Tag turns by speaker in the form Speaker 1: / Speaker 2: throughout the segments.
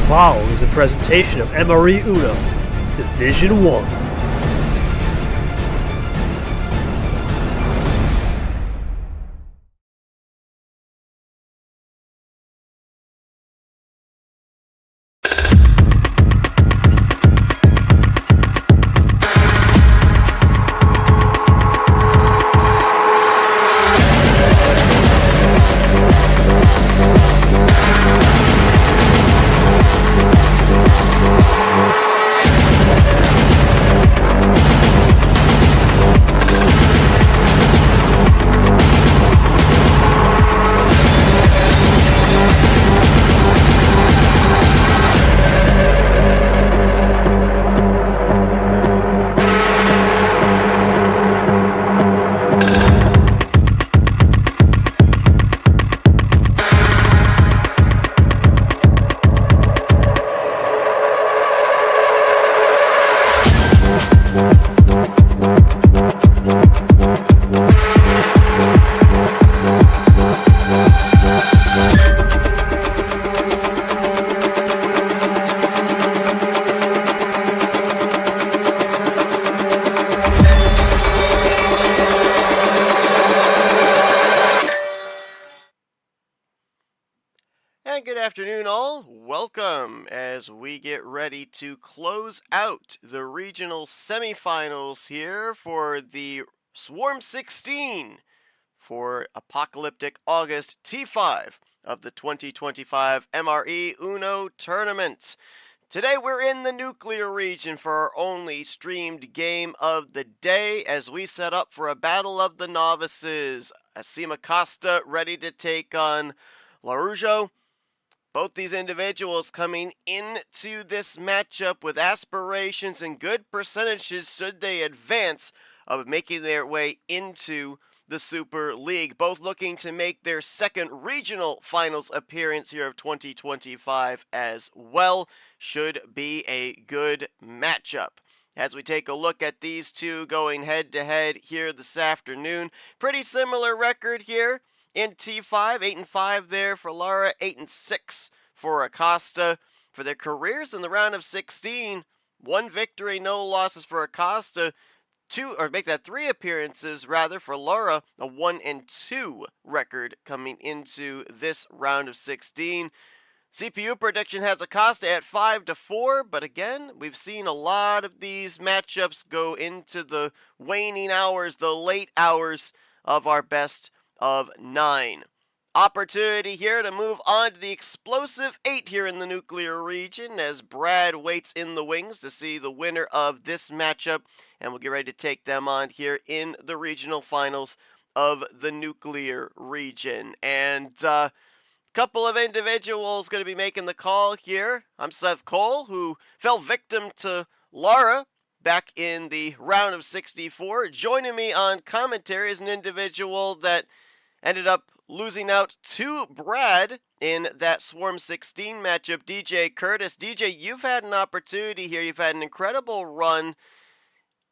Speaker 1: following is a presentation of MRE Uno, Division 1.
Speaker 2: And good afternoon, all. Welcome as we get ready to close out the regional semifinals here for the Swarm 16 for Apocalyptic August T5 of the 2025 MRE Uno tournament. Today we're in the nuclear region for our only streamed game of the day as we set up for a battle of the novices. I see Acosta ready to take on Laraujo. Both these individuals coming into this matchup with aspirations and good percentages should they advance of making their way into the Super League. Both looking to make their second regional finals appearance here of 2025 as well. Should be a good matchup. As we take a look at these two going head to head here this afternoon, pretty similar record here. In T5, 8-5 there for Lara, 8-6 for Acosta. For their careers in the round of 16, 1 victory, no losses for Acosta. 3 appearances rather for Lara, a 1-2 record coming into this round of 16. CPU prediction has Acosta at 5-4, but again, we've seen a lot of these matchups go into the waning hours, the late hours of our best of 9. Opportunity here to move on to the explosive 8 here in the nuclear region as Brad waits in the wings to see the winner of this matchup, and we'll get ready to take them on here in the regional finals of the nuclear region. And couple of individuals going to be making the call here. I'm Seth Cole, who fell victim to Lara back in the round of 64. Joining me on commentary is an individual that ended up losing out to Brad in that Swarm 16 matchup, DJ Curtis. DJ, you've had an opportunity here. You've had an incredible run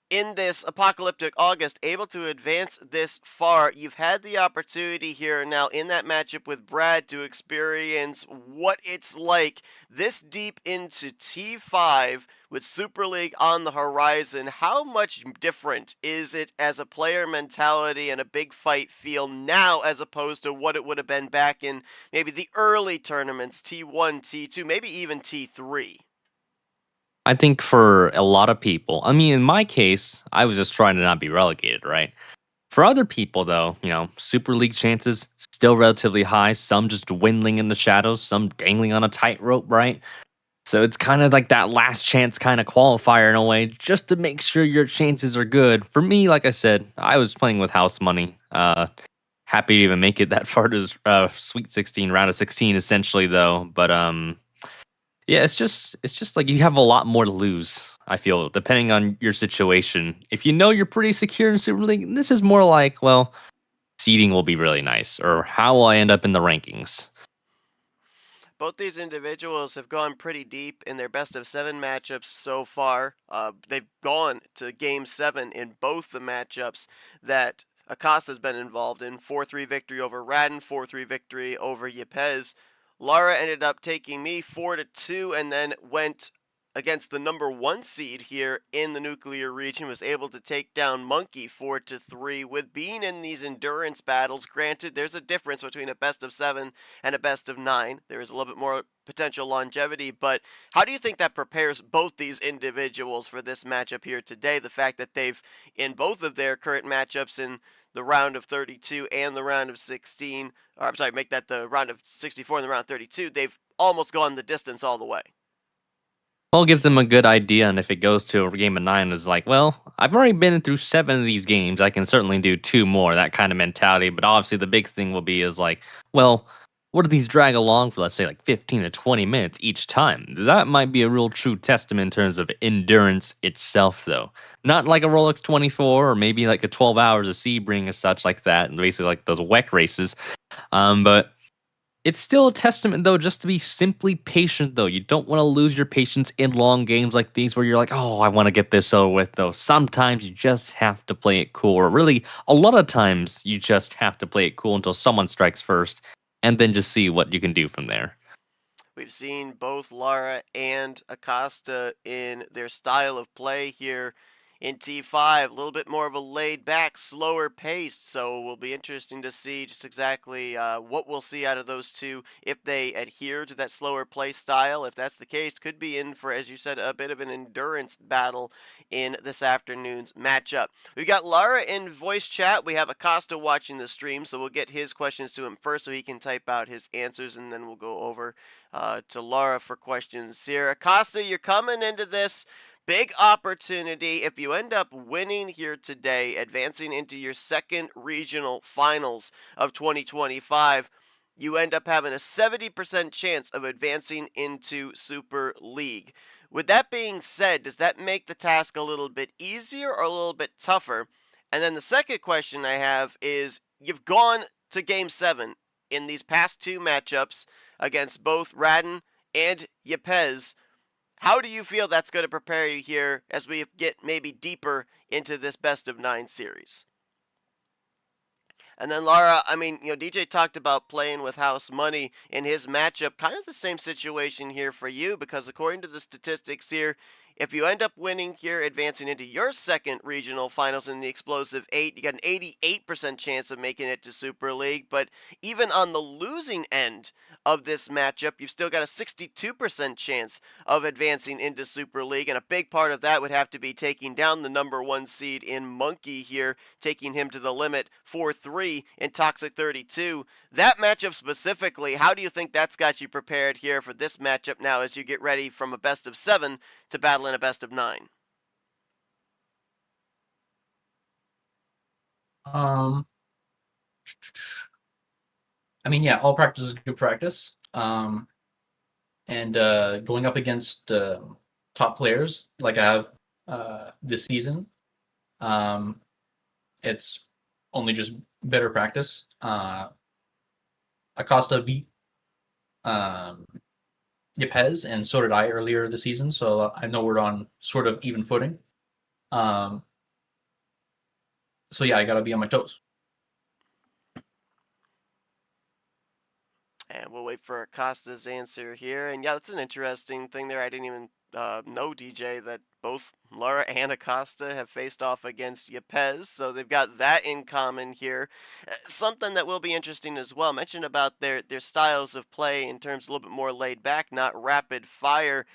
Speaker 2: in this Apocalyptic August, able to advance this far. You've had the opportunity here now in that matchup with Brad to experience what it's like this deep into T5 with Super League on the horizon. How much different is it as a player mentality and a big fight feel now as opposed to what it would have been back in maybe the early tournaments, T1, T2, maybe even T3?
Speaker 3: I think for a lot of people, I mean, in my case, I was just trying to not be relegated, right? For other people, though, Super League chances still relatively high, some just dwindling in the shadows, some dangling on a tightrope, right? So it's kind of like that last chance kind of qualifier in a way, just to make sure your chances are good. For me, like I said, I was playing with house money. Happy to even make it that far to Sweet 16, round of 16, essentially, though. But yeah, it's just like you have a lot more to lose, I feel, depending on your situation. If you know you're pretty secure in Super League, this is more like, well, seeding will be really nice, or how will I end up in the rankings?
Speaker 2: Both these individuals have gone pretty deep in their best of 7 matchups so far. They've gone to Game 7 in both the matchups that Acosta's been involved in. 4-3 victory over Radin, 4-3 victory over Yepes. Lara ended up taking me 4-2 and then went against the number 1 seed here in the nuclear region, was able to take down Monkey 4-3. With being in these endurance battles, granted there's a difference between a best of 7 and a best of 9. There is a little bit more potential longevity, but how do you think that prepares both these individuals for this matchup here today? The fact that they've, in both of their current matchups in the round of 32 and the round of 16, or I'm sorry, make that the round of 64 and the round of 32, they've almost gone the distance all the way.
Speaker 3: Well, it gives them a good idea, and if it goes to a game of 9, it's like, well, I've already been through 7 of these games. I can certainly do 2 more, that kind of mentality. But obviously, the big thing will be is like, well, what do these drag along for, let's say, like 15 to 20 minutes each time? That might be a real true testament in terms of endurance itself, though. Not like a Rolex 24 or maybe like a 12 hours of Sebring or such like that, and basically like those WEC races. But it's still a testament, though, just to be simply patient, though. You don't want to lose your patience in long games like these where you're like, oh, I want to get this over with, though. Sometimes you just have to play it cool. Or really, a lot of times you just have to play it cool until someone strikes first and then just see what you can do from there.
Speaker 2: We've seen both Lara and Acosta in their style of play here in T5, a little bit more of a laid back, slower pace. So it will be interesting to see just exactly what we'll see out of those two if they adhere to that slower play style. If that's the case, could be in for, as you said, a bit of an endurance battle in this afternoon's matchup. We've got Lara in voice chat. We have Acosta watching the stream, so we'll get his questions to him first so he can type out his answers, and then we'll go over to Lara for questions here. Acosta, you're coming into this big opportunity. If you end up winning here today, advancing into your second regional finals of 2025, you end up having a 70% chance of advancing into Super League. With that being said, does that make the task a little bit easier or a little bit tougher? And then the second question I have is, you've gone to Game 7 in these past 2 matchups against both Radin and Yepes. How do you feel that's going to prepare you here as we get maybe deeper into this best of 9 series? And then Lara, I mean, DJ talked about playing with house money in his matchup. Kind of the same situation here for you, because according to the statistics here, if you end up winning here, advancing into your second regional finals in the Explosive 8, you got an 88% chance of making it to Super League. But even on the losing end of this matchup, you've still got a 62% chance of advancing into Super League, and a big part of that would have to be taking down the number 1 seed in Monkey here, taking him to the limit 4-3 in Toxic 32. That matchup specifically, how do you think that's got you prepared here for this matchup now as you get ready from a best of 7 to battle in a best of 9?
Speaker 4: I mean, yeah, all practice is good practice. And going up against top players like I have this season, it's only just better practice. Acosta beat Yepes, and so did I earlier this season, so I know we're on sort of even footing. So yeah, I gotta be on my toes.
Speaker 2: And we'll wait for Acosta's answer here. And yeah, that's an interesting thing there. I didn't even know, DJ, that both Lara and Acosta have faced off against Yepes, so they've got that in common here. Something that will be interesting as well, mentioned about their styles of play in terms of a little bit more laid back, not rapid fire.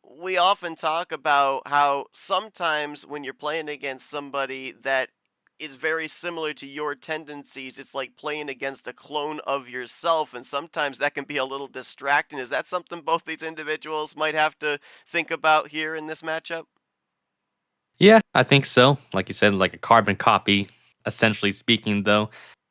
Speaker 2: We often talk about how sometimes when you're playing against somebody that is very similar to your tendencies, it's like playing against a clone of yourself, and sometimes that can be a little distracting. Is that something both these individuals might have to think about here in this matchup?
Speaker 3: Yeah, I think so. Like you said, like a carbon copy, essentially speaking, though.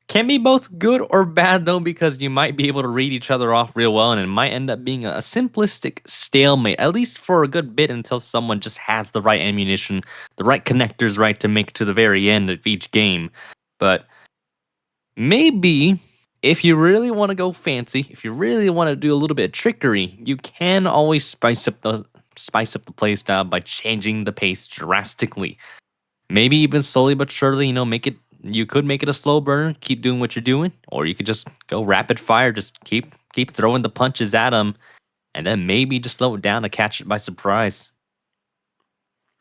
Speaker 3: Can be both good or bad, though, because you might be able to read each other off real well, and it might end up being a simplistic stalemate, at least for a good bit, until someone just has the right ammunition, the right connectors, right, to make it to the very end of each game. But maybe if you really want to go fancy, if you really want to do a little bit of trickery, you can always spice up the play style by changing the pace drastically. Maybe even slowly but surely, make it. You could make it a slow burner, keep doing what you're doing, or you could just go rapid fire, just keep keep throwing the punches at him, and then maybe just slow it down to catch it by surprise.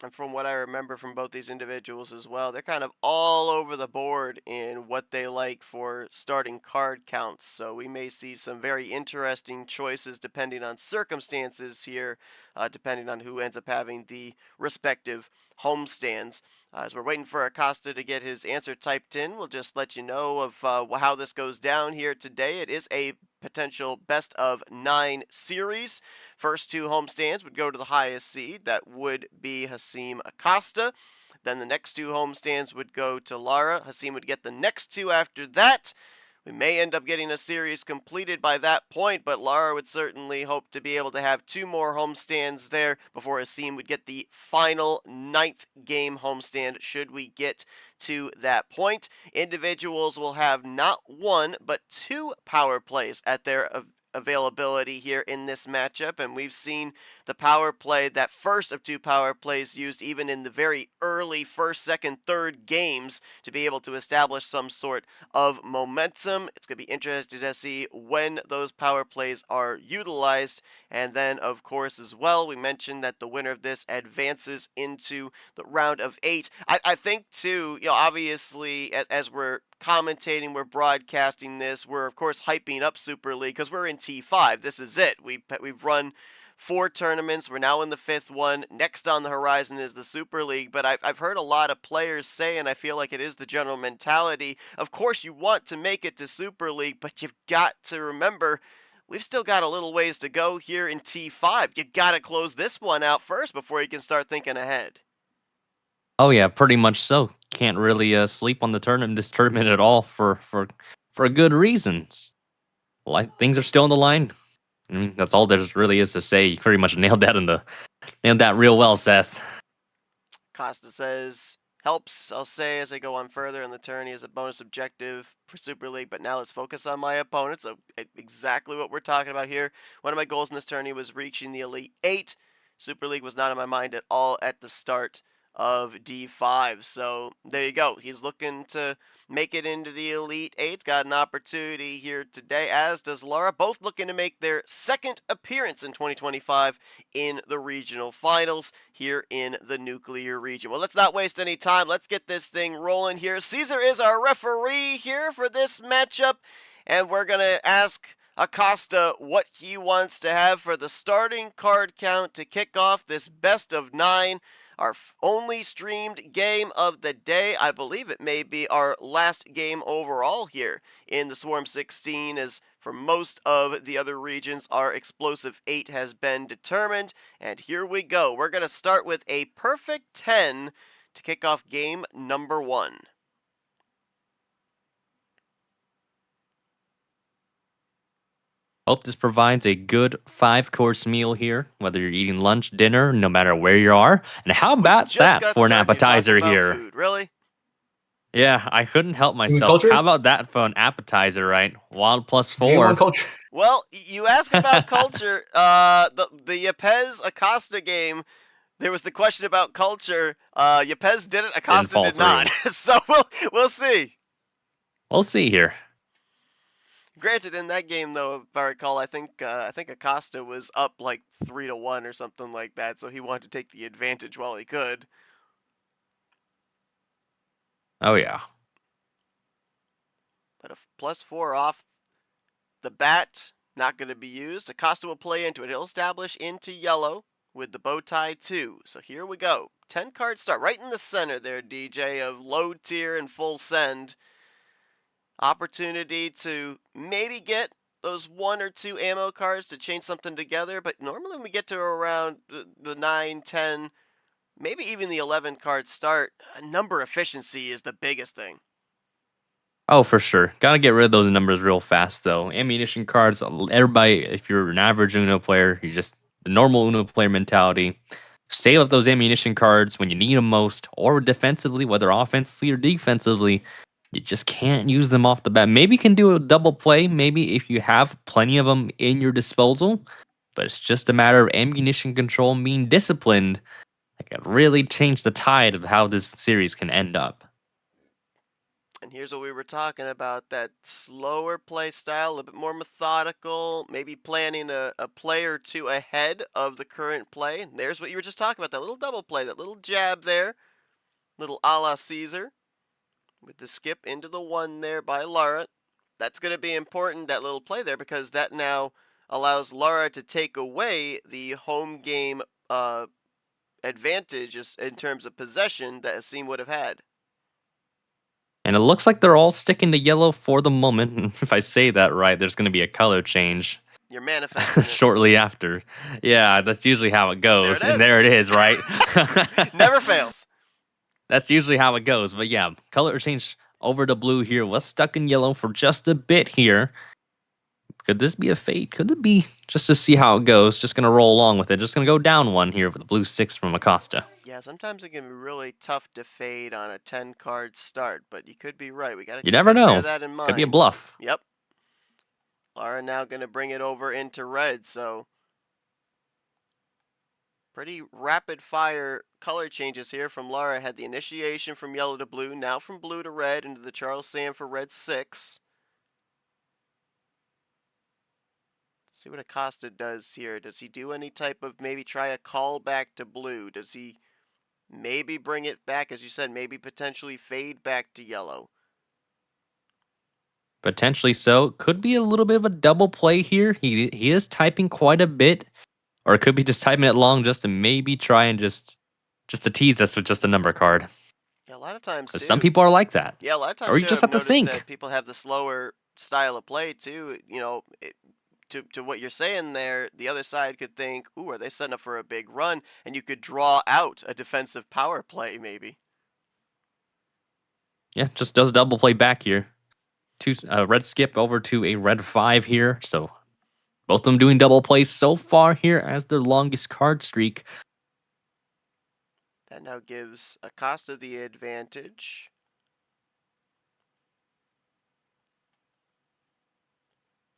Speaker 2: And from what I remember from both these individuals as well, they're kind of all over the board in what they like for starting card counts. So we may see some very interesting choices depending on circumstances here, depending on who ends up having the respective homestands. As we're waiting for Acosta to get his answer typed in, we'll just let you know of how this goes down here today. It is a potential best of 9 series. First two homestands would go to the highest seed. That would be Hasim Acosta. Then the next two homestands would go to Lara. Hasim would get the next two after that. We may end up getting a series completed by that point, but Lara would certainly hope to be able to have 2 more homestands there before Hasim would get the final 9th game homestand should we get to that point. Individuals will have not 1, but 2 power plays at their availability here in this matchup, and we've seen the power play, that first of 2 power plays, used even in the very early first, second, third games to be able to establish some sort of momentum. It's going to be interesting to see when those power plays are utilized. And then, of course, as well, we mentioned that the winner of this advances into the round of 8. I think, too, obviously, as we're commentating, we're broadcasting this, we're, of course, hyping up Super League because we're in T5. This is it. We've run 4 tournaments. We're now in the 5th one. Next on the horizon is the Super League. But I've heard a lot of players say, and I feel like it is the general mentality, of course you want to make it to Super League, but you've got to remember, we've still got a little ways to go here in T5. You got to close this one out first before you can start thinking ahead.
Speaker 3: Oh yeah, pretty much so. Can't really sleep on this tournament at all for good reasons. Like, things are still on the line. I mean, that's all there really is to say. You pretty much nailed that real well, Seth.
Speaker 2: Costa says, helps, I'll say, as I go on further in the tourney as a bonus objective for Super League, but now let's focus on my opponent. So exactly what we're talking about here. One of my goals in this tourney was reaching the Elite 8. Super League was not on my mind at all at the start of D5. So there you go. He's looking to make it into the Elite 8. Got an opportunity here today, as does Lara. Both looking to make their second appearance in 2025 in the regional finals here in the nuclear region. Well, let's not waste any time. Let's get this thing rolling here. Caesar is our referee here for this matchup, and we're going to ask Acosta what he wants to have for the starting card count to kick off this best of 9. Our only streamed game of the day. I believe it may be our last game overall here in the Swarm 16, as for most of the other regions, our explosive 8 has been determined. And here we go. We're going to start with a perfect 10 to kick off game number 1.
Speaker 3: Hope this provides a good 5-course meal here, whether you're eating lunch, dinner, no matter where you are. And how about that for an appetizer here?
Speaker 2: Food, really?
Speaker 3: Yeah, I couldn't help myself.
Speaker 4: Culture?
Speaker 3: How about that for an appetizer, right? Wild +4.
Speaker 4: Game culture.
Speaker 2: Well, you ask about culture. The Yepes Acosta game, there was the question about culture. Yepes did it, Acosta did not. So we'll see.
Speaker 3: We'll see here.
Speaker 2: Granted, in that game, though, if I recall, I think Acosta was up like 3-1 or something like that, so he wanted to take the advantage while he could.
Speaker 3: Oh yeah.
Speaker 2: But a +4 off the bat, not going to be used. Acosta will play into it. He'll establish into yellow with the bow tie 2. So here we go. 10 card start right in the center there, DJ, of low tier and full send. Opportunity to maybe get those 1 or 2 ammo cards to chain something together, but normally when we get to around the 9, 10, maybe even the 11 card start, number efficiency is the biggest thing.
Speaker 3: Oh, for sure. Gotta get rid of those numbers real fast, though. Ammunition cards, everybody, if you're an average Uno player, you're just the normal Uno player mentality. Save up those ammunition cards when you need them most, or defensively, whether offensively or defensively. You just can't use them off the bat. Maybe you can do a double play, maybe if you have plenty of them in your disposal, but it's just a matter of ammunition control and being disciplined that can really change the tide of how this series can end up.
Speaker 2: And here's what we were talking about, that slower play style, a little bit more methodical, maybe planning a play or two ahead of the current play. And there's what you were just talking about, that little double play, that little jab there, little a la Caesar, with the skip into the 1 there by Lara. That's going to be important, that little play there, because that now allows Lara to take away the home game advantage in terms of possession that Asim would have had.
Speaker 3: And it looks like they're all sticking to yellow for the moment. And if I say that right, there's going to be a color change
Speaker 2: You're manifesting it.
Speaker 3: shortly after. Yeah, that's usually how it goes.
Speaker 2: There it is.
Speaker 3: And there it is, right?
Speaker 2: Never fails.
Speaker 3: That's usually how it goes. But yeah, color change over to blue here. Was stuck in yellow for just a bit here. Could this be a fate? Could it be? Just to see how it goes. Just going to roll along with it. Just going to go down 1 here with the blue 6 from Acosta.
Speaker 2: Yeah, sometimes it can be really tough to fade on a 10-card start, but you could be right. We got to
Speaker 3: You never know.
Speaker 2: bear that in mind.
Speaker 3: Could be a bluff.
Speaker 2: Yep. Lara now going to bring it over into red, so pretty rapid fire color changes here from Lara. Had the initiation from yellow to blue, now from blue to red into the Charles Sanford red 6. See what Acosta does here. Does he do any type of, maybe try a call back to blue? Does he maybe bring it back, as you said, maybe potentially fade back to yellow?
Speaker 3: Potentially so. Could be a little bit of a double play here. He is typing quite a bit. Or it could be just typing it long just to maybe try and just to tease us with just a number card.
Speaker 2: Yeah, a lot of times too.
Speaker 3: Some people are like that.
Speaker 2: Yeah, a lot of times
Speaker 3: Or you
Speaker 2: too,
Speaker 3: just
Speaker 2: I've
Speaker 3: have to
Speaker 2: noticed
Speaker 3: think.
Speaker 2: that people have the slower style of play too. To what you're saying there, the other side could think, ooh, are they setting up for a big run? And you could draw out a defensive power play, maybe.
Speaker 3: Yeah, just does a double play back here. Red skip over to a red 5 here. So both of them doing double plays so far here as their longest card streak.
Speaker 2: That now gives Acosta the advantage.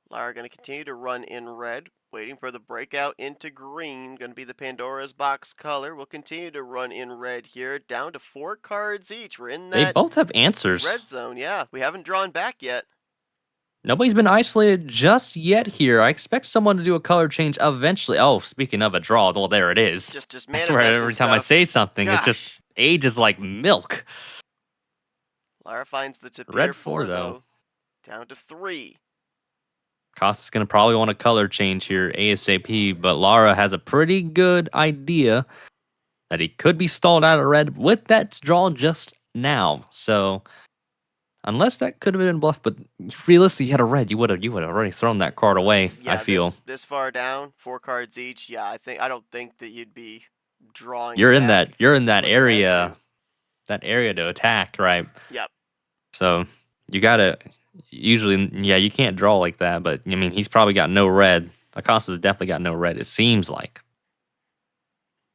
Speaker 2: Lara going to continue to run in red, waiting for the breakout into green. Going to be the Pandora's box color. We'll continue to run in red here, down to 4 cards each. We're in
Speaker 3: They
Speaker 2: that
Speaker 3: both have answers.
Speaker 2: red zone. Yeah, we haven't drawn back yet.
Speaker 3: Nobody's been isolated just yet here. I expect someone to do a color change eventually. Oh, speaking of a draw, well, there it is.
Speaker 2: Just
Speaker 3: I
Speaker 2: manifest
Speaker 3: swear every time I
Speaker 2: stuff.
Speaker 3: say something, it
Speaker 2: Gosh.
Speaker 3: just ages like milk.
Speaker 2: Lara finds the Tapir
Speaker 3: Red
Speaker 2: 4
Speaker 3: 4, though.
Speaker 2: Down to 3.
Speaker 3: Costa's going to probably want a color change here ASAP, but Lara has a pretty good idea that he could be stalled out of red with that draw just now. So, unless that could have been bluff, but realistically, you had a red, you would have already thrown that card away,
Speaker 2: Yeah,
Speaker 3: I feel.
Speaker 2: this far down, 4 cards each. Yeah, I don't think that you'd be drawing.
Speaker 3: You're in
Speaker 2: back
Speaker 3: that
Speaker 2: unless you had
Speaker 3: area.
Speaker 2: to.
Speaker 3: That area to attack, right?
Speaker 2: Yep.
Speaker 3: So you gotta usually, yeah, you can't draw like that. But I mean, he's probably got no red. Acosta's definitely got no red. It seems like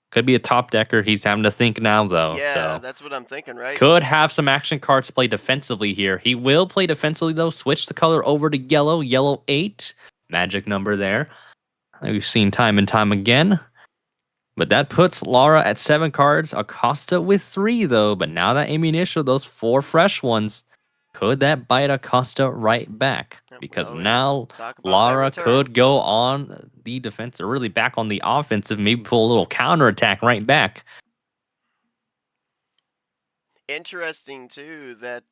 Speaker 3: could be a top decker. He's having to think now, though.
Speaker 2: Yeah,
Speaker 3: so.
Speaker 2: that's what I'm thinking, right?
Speaker 3: Could have some action cards to play defensively here. He will play defensively though. Switch the color over to yellow. Yellow 8, magic number there. We've seen time and time again. But that puts Lara at 7 cards. Acosta with 3 though. But now that ammunition, those 4 fresh ones, could that bite Acosta right back? Because
Speaker 2: Well,
Speaker 3: now
Speaker 2: talk about that
Speaker 3: Lara
Speaker 2: return.
Speaker 3: could go on the defense, or really back on the offensive, maybe pull a little counterattack right back.
Speaker 2: Interesting too that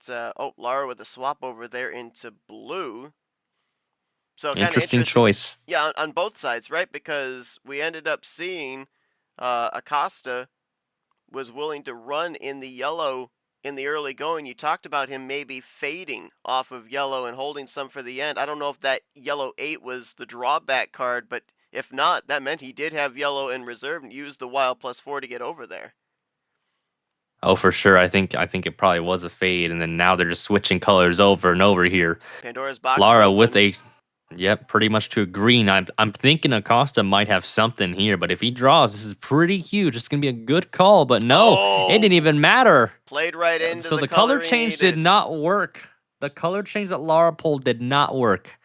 Speaker 2: Lara with a swap over there into blue. So kind of
Speaker 3: Interesting choice.
Speaker 2: Yeah, on both sides, right? Because we ended up seeing Acosta was willing to run in the yellow in the early going. You talked about him maybe fading off of yellow and holding some for the end. I don't know if that yellow 8 was the drawback card, but if not, that meant he did have yellow in reserve and used the wild +4 to get over there.
Speaker 3: Oh, for sure. I think it probably was a fade, and then now they're just switching colors over and over here.
Speaker 2: Pandora's box.
Speaker 3: Lara with a, yep, pretty much to a green. I'm thinking Acosta might have something here, but if he draws, this is pretty huge. It's gonna be a good call, but no, it didn't even matter.
Speaker 2: Played right into
Speaker 3: So the color change did not work. The color change that Lara pulled did not work.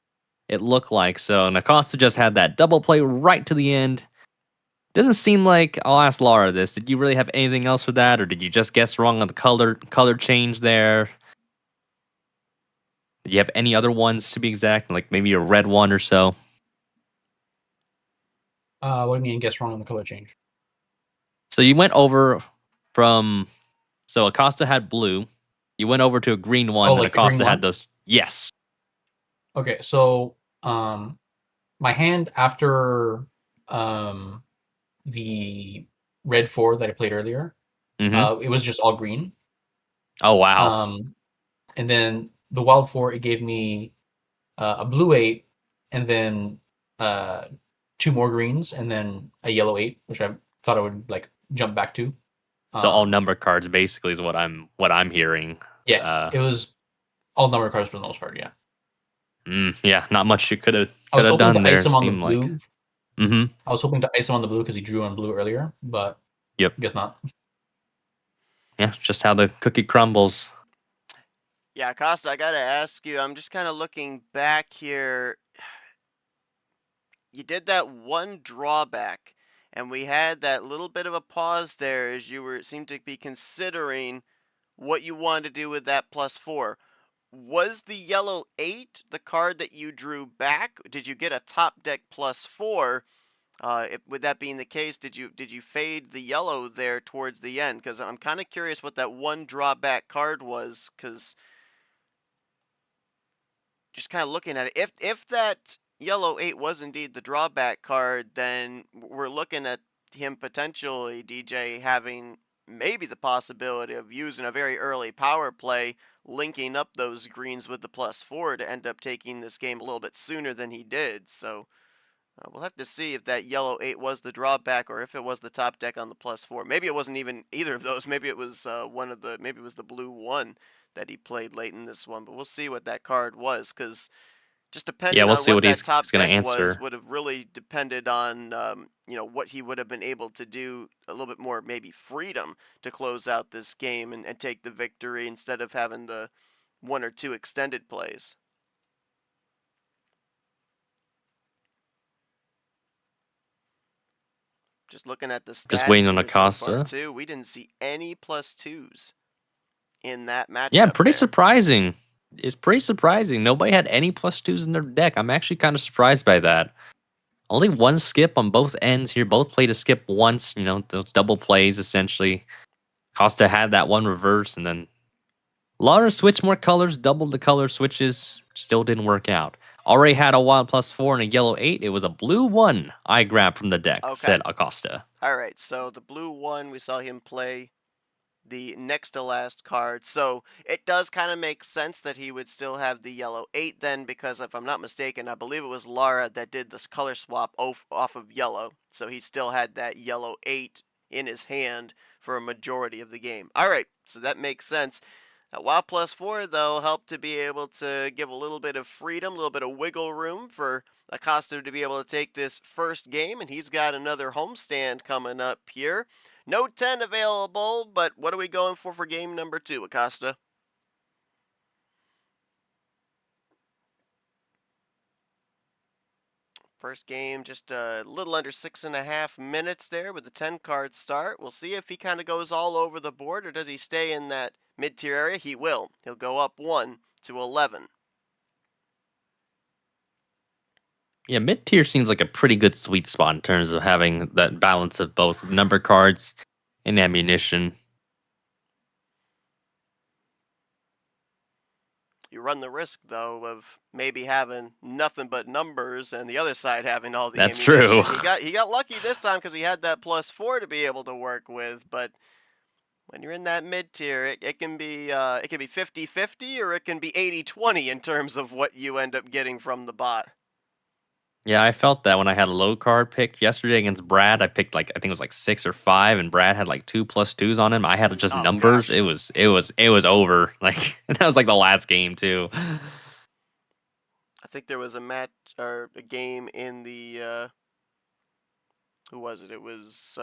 Speaker 3: It looked like so, and Acosta just had that double play right to the end. Doesn't seem like, I'll ask Lara this. Did you really have anything else for that, or did you just guess wrong on the color change there? Do you have any other ones to be exact? Like maybe a red one or so?
Speaker 4: What do you mean guess wrong on the color change?
Speaker 3: So you went over from. So Acosta had blue. You went over to a green one,
Speaker 4: Oh,
Speaker 3: and
Speaker 4: like the green
Speaker 3: Acosta had
Speaker 4: one?
Speaker 3: those. Yes.
Speaker 4: Okay, so my hand after the red 4 that I played earlier,
Speaker 3: Mm-hmm.
Speaker 4: it was just all green.
Speaker 3: Oh wow.
Speaker 4: And then the wild 4, it gave me a blue 8, and then 2 more greens, and then a yellow 8, which I thought I would like jump back to.
Speaker 3: So all number cards basically is what I'm hearing.
Speaker 4: Yeah, it was all number cards for the most part. Yeah,
Speaker 3: Yeah, not much you could
Speaker 4: I was
Speaker 3: have
Speaker 4: hoping
Speaker 3: done
Speaker 4: to ice
Speaker 3: there.
Speaker 4: him on the
Speaker 3: Seemed like.
Speaker 4: blue.
Speaker 3: Mm-hmm.
Speaker 4: I was hoping to ice him on the blue because he drew on blue earlier, but
Speaker 3: Yep.
Speaker 4: guess not.
Speaker 3: Yeah, just how the cookie crumbles.
Speaker 2: Yeah, Acosta, I gotta ask you, I'm just kind of looking back here. You did that one drawback, and we had that little bit of a pause there as you seemed to be considering what you wanted to do with that +4. Was the yellow 8 the card that you drew back? Did you get a top deck +4? With that being the case, did you fade the yellow there towards the end? Because I'm kind of curious what that one drawback card was. Because just kind of looking at it, if that yellow 8 was indeed the drawback card, then we're looking at him potentially, DJ, having maybe the possibility of using a very early power play, linking up those greens with the +4 to end up taking this game a little bit sooner than he did. So we'll have to see if that yellow 8 was the drawback or if it was the top deck on the +4. Maybe it wasn't even either of those. Maybe it was maybe it was the blue 1 that he played late in this one. But we'll see what that card was, because just
Speaker 3: Yeah,
Speaker 2: depending
Speaker 3: we'll
Speaker 2: on
Speaker 3: see
Speaker 2: what
Speaker 3: what
Speaker 2: that
Speaker 3: he's
Speaker 2: top
Speaker 3: going
Speaker 2: deck
Speaker 3: to
Speaker 2: was
Speaker 3: answer.
Speaker 2: would have really depended on what he would have been able to do, a little bit more maybe freedom to close out this game and take the victory instead of having the 1 or 2 extended plays. Just looking at the
Speaker 3: Just waiting
Speaker 2: stats
Speaker 3: on
Speaker 2: here so far
Speaker 3: Acosta.
Speaker 2: too, we didn't see any +2s in that
Speaker 3: Yeah,
Speaker 2: matchup
Speaker 3: pretty
Speaker 2: there.
Speaker 3: surprising. It's pretty surprising. Nobody had any +2s in their deck. I'm actually kind of surprised by that. Only one skip on both ends here. Both played a skip once. Those double plays essentially. Costa had that one reverse, and then Lara switched more colors, doubled the color switches. Still didn't work out. Already had a wild +4 and a yellow 8. It was a blue 1 I grabbed from the deck,
Speaker 2: Okay.
Speaker 3: said Acosta.
Speaker 2: All right, so the blue 1, we saw him play the next to last card. So it does kind of make sense that he would still have the yellow 8 then, because if I'm not mistaken, I believe it was Lara that did this color swap off of yellow. So he still had that yellow 8 in his hand for a majority of the game. All right, so that makes sense. Wild +4, though, helped to be able to give a little bit of freedom, a little bit of wiggle room for Acosta to be able to take this first game, and he's got another homestand coming up here. No 10 available, but what are we going for game number 2, Acosta? First game, just a little under 6.5 minutes there with the 10-card start. We'll see if he kind of goes all over the board, or does he stay in that mid-tier area? He will. He'll go up 1 to 11.
Speaker 3: Yeah, mid tier seems like a pretty good sweet spot in terms of having that balance of both number cards and ammunition.
Speaker 2: You run the risk, though, of maybe having nothing but numbers and the other side having all the
Speaker 3: That's
Speaker 2: ammunition.
Speaker 3: true.
Speaker 2: He got lucky this time because he had that +4 to be able to work with, but when you're in that mid tier, it can be 50-50 or it can be 80-20 in terms of what you end up getting from the bot.
Speaker 3: Yeah, I felt that when I had a low card pick yesterday against Brad. I picked I think it was 6 or 5, and Brad had 2 +2s on him. I had just
Speaker 2: Oh
Speaker 3: numbers.
Speaker 2: gosh.
Speaker 3: It was over. That was the last game too.
Speaker 2: I think there was a match or a game in the who was it? It was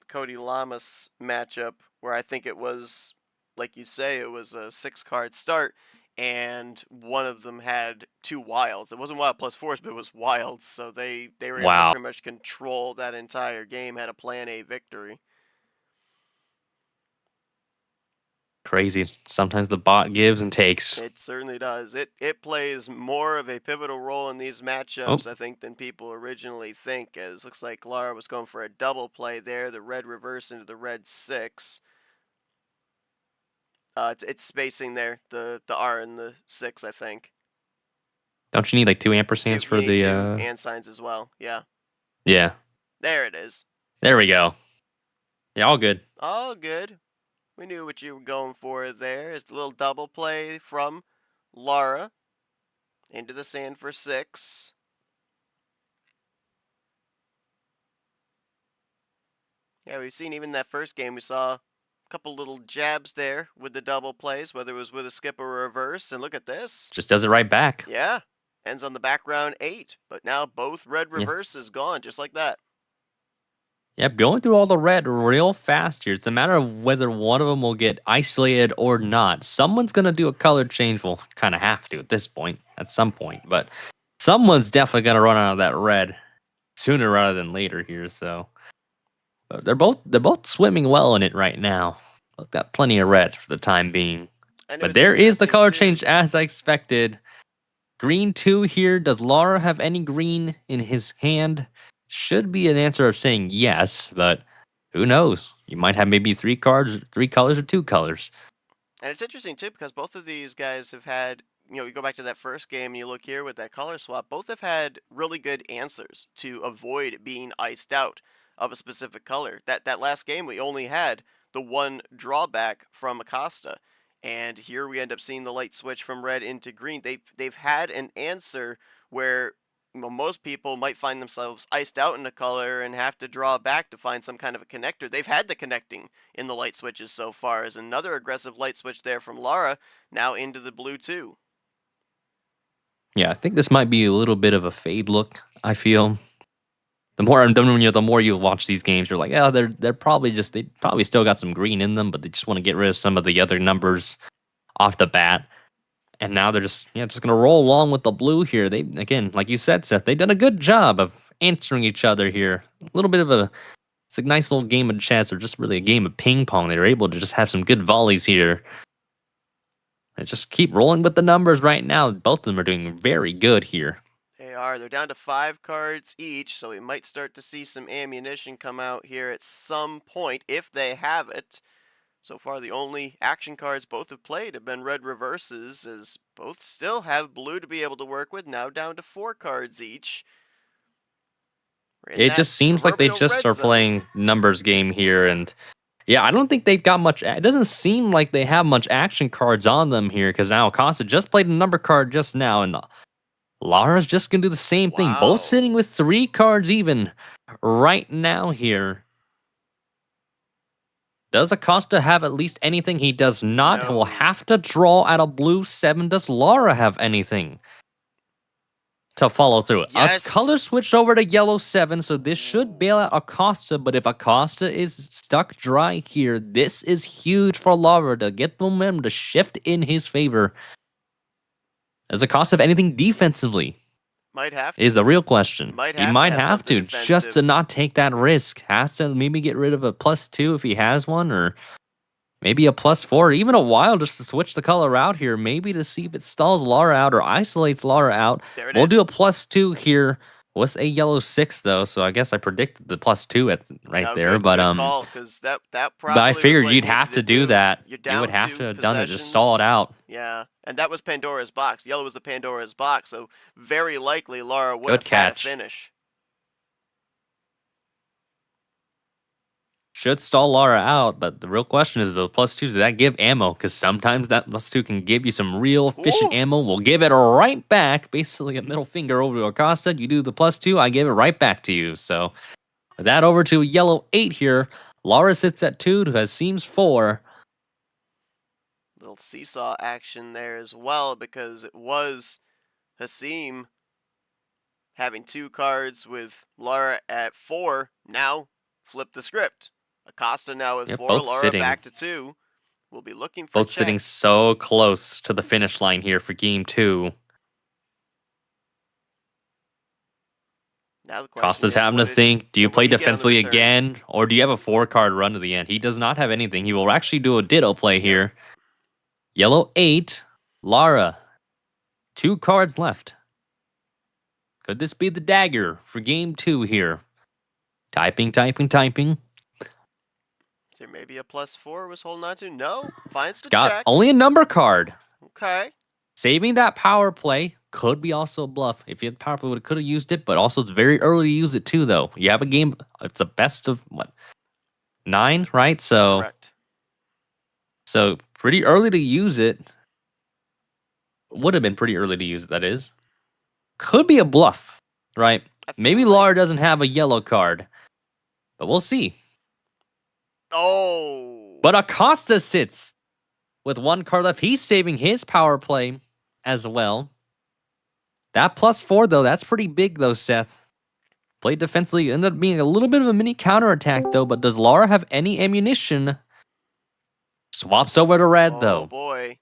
Speaker 2: Cody Lamas matchup where I think it was, like you say, it was a 6-card start, and one of them had 2 wilds. It wasn't wild +4s, but it was wilds, so they were able to
Speaker 3: Wow.
Speaker 2: pretty much control that entire game, had a plan A victory.
Speaker 3: Crazy. Sometimes the bot gives and takes.
Speaker 2: It certainly does. It plays more of a pivotal role in these matchups, I think, than people originally think. As looks like Lara was going for a double play there, the red reverse into the red 6. It's spacing there, the R and the 6, I think.
Speaker 3: Don't you need like 2 ampersands for
Speaker 2: you need
Speaker 3: the
Speaker 2: 2 and signs as well. Yeah.
Speaker 3: Yeah.
Speaker 2: There it is.
Speaker 3: There we go. Yeah, all good.
Speaker 2: All good. We knew what you were going for there. Is the little double play from Lara into the sand for 6. Yeah, we've seen even that first game, we saw a couple little jabs there with the double plays, whether it was with a skip or a reverse. And look at this.
Speaker 3: Just does it right back.
Speaker 2: Yeah. Ends on the background 8. But now both red reverses gone, just like that.
Speaker 3: Yep, going through all the red real fast here. It's a matter of whether one of them will get isolated or not. Someone's going to do a color change. Well, kind of have to at this point, at some point. But someone's definitely going to run out of that red sooner rather than later here. So but they're both swimming well in it right now. They've got plenty of red for the time being. But there is the color change as I expected. Green 2 here. Does Lara have any green in his hand? Should be an answer of saying yes, but who knows? You might have maybe 3 cards, 3 colors, or 2 colors.
Speaker 2: And it's interesting, too, because both of these guys have had, you go back to that first game and you look here with that color swap, both have had really good answers to avoid being iced out of a specific color. That last game, we only had the one drawback from Acosta. And here we end up seeing the light switch from red into green. They've had an answer where most people might find themselves iced out in a color and have to draw back to find some kind of a connector. They've had the connecting in the light switches so far. As another aggressive light switch there from Lara, now into the blue too.
Speaker 3: Yeah, I think this might be a little bit of a fade look, I feel. The more I'm done, the more you watch these games, you're like, oh, they're probably they probably still got some green in them, but they just want to get rid of some of the other numbers off the bat. And now they're just going to roll along with the blue here. They, again, like you said, Seth, they've done a good job of answering each other here. A little bit of it's a nice little game of chess, or just really a game of ping pong. They're able to just have some good volleys here. They just keep rolling with the numbers right now. Both of them are doing very good here.
Speaker 2: They are. They're down to 5 cards each, so we might start to see some ammunition come out here at some point, if they have it. So far, the only action cards both have played have been red reverses, as both still have blue to be able to work with, now down to 4 cards each.
Speaker 3: It just seems like they just are playing numbers game here, and yeah, I don't think they've got much. It doesn't seem like they have much action cards on them here, because now Acosta just played a number card just now, and Lara's just going to do the same thing. Both sitting with 3 cards even right now here. Does Acosta have at least anything? He does not.
Speaker 2: No.
Speaker 3: He will have to draw at a blue 7. Does Lara have anything to follow through?
Speaker 2: Yes.
Speaker 3: A color switch over to yellow 7, so this should bail out Acosta. But if Acosta is stuck dry here, this is huge for Lara to get the momentum to shift in his favor. Does Acosta have anything defensively?
Speaker 2: Might have to.
Speaker 3: Is the real question.
Speaker 2: Might
Speaker 3: He
Speaker 2: have
Speaker 3: might
Speaker 2: to have
Speaker 3: have to,
Speaker 2: something
Speaker 3: just to
Speaker 2: defensive.
Speaker 3: not take that risk. Has to maybe get rid of a +2 if he has one, or maybe a +4, or even a wild just to switch the color out here, maybe to see if it stalls Lara out or isolates Lara out.
Speaker 2: There it
Speaker 3: We'll
Speaker 2: is.
Speaker 3: do a +2 here with a yellow 6 though, so I guess I predicted the +2 right
Speaker 2: No,
Speaker 3: there.
Speaker 2: good
Speaker 3: but
Speaker 2: call, 'cause that
Speaker 3: but
Speaker 2: probably
Speaker 3: I
Speaker 2: was
Speaker 3: figured
Speaker 2: what
Speaker 3: you'd
Speaker 2: needed
Speaker 3: have to do that.
Speaker 2: You're
Speaker 3: You
Speaker 2: down
Speaker 3: would have
Speaker 2: 2
Speaker 3: to have done it, just stall it
Speaker 2: possessions.
Speaker 3: out.
Speaker 2: Yeah, and that was Pandora's box. Yellow was the Pandora's box, so very likely Lara would
Speaker 3: Good
Speaker 2: have had a
Speaker 3: catch.
Speaker 2: finish.
Speaker 3: Should stall Lara out, but the real question is those +2s, does that give ammo? Because sometimes that +2 can give you some real efficient
Speaker 2: Ooh.
Speaker 3: ammo. We'll give it right back. Basically a middle finger over to Acosta. You do the +2, I give it right back to you. So with that over to yellow 8 here. Lara sits at 2, who has seams 4.
Speaker 2: Little seesaw action there as well, because it was Hasim having 2 cards with Lara at 4. Now flip the script. Acosta now with 4,
Speaker 3: both
Speaker 2: Lara
Speaker 3: sitting.
Speaker 2: back to 2. We'll be looking for
Speaker 3: Both sitting
Speaker 2: checks.
Speaker 3: so close to the finish line here for game 2.
Speaker 2: Now the question
Speaker 3: Costa's
Speaker 2: is,
Speaker 3: having to think, do you
Speaker 2: what
Speaker 3: play
Speaker 2: did he get on the
Speaker 3: defensively
Speaker 2: return?
Speaker 3: again, or do you have a 4-card run to the end? He does not have anything. He will actually do a ditto play here. Yellow 8. Lara. 2 cards left. Could this be the dagger for game 2 here? Typing.
Speaker 2: Is there maybe a +4 was holding on to? No. Finds to
Speaker 3: Got
Speaker 2: check.
Speaker 3: only a number card.
Speaker 2: Okay.
Speaker 3: Saving that power play could be also a bluff. If you had power play, could have used it, but also it's very early to use it too, though. You have a game, it's a best of what? 9, right?
Speaker 2: Correct.
Speaker 3: So pretty early to use it. Would have been pretty early to use it, that is. Could be a bluff, right?
Speaker 2: I feel
Speaker 3: Maybe
Speaker 2: like-
Speaker 3: Lara doesn't have a yellow card, but we'll see.
Speaker 2: Oh.
Speaker 3: But Acosta sits with 1 card left. He's saving his power play as well. That +4, though, that's pretty big, though, Seth. Played defensively, ended up being a little bit of a mini counterattack, though. But does Lara have any ammunition? Swaps over to red,
Speaker 2: Oh
Speaker 3: though.
Speaker 2: boy.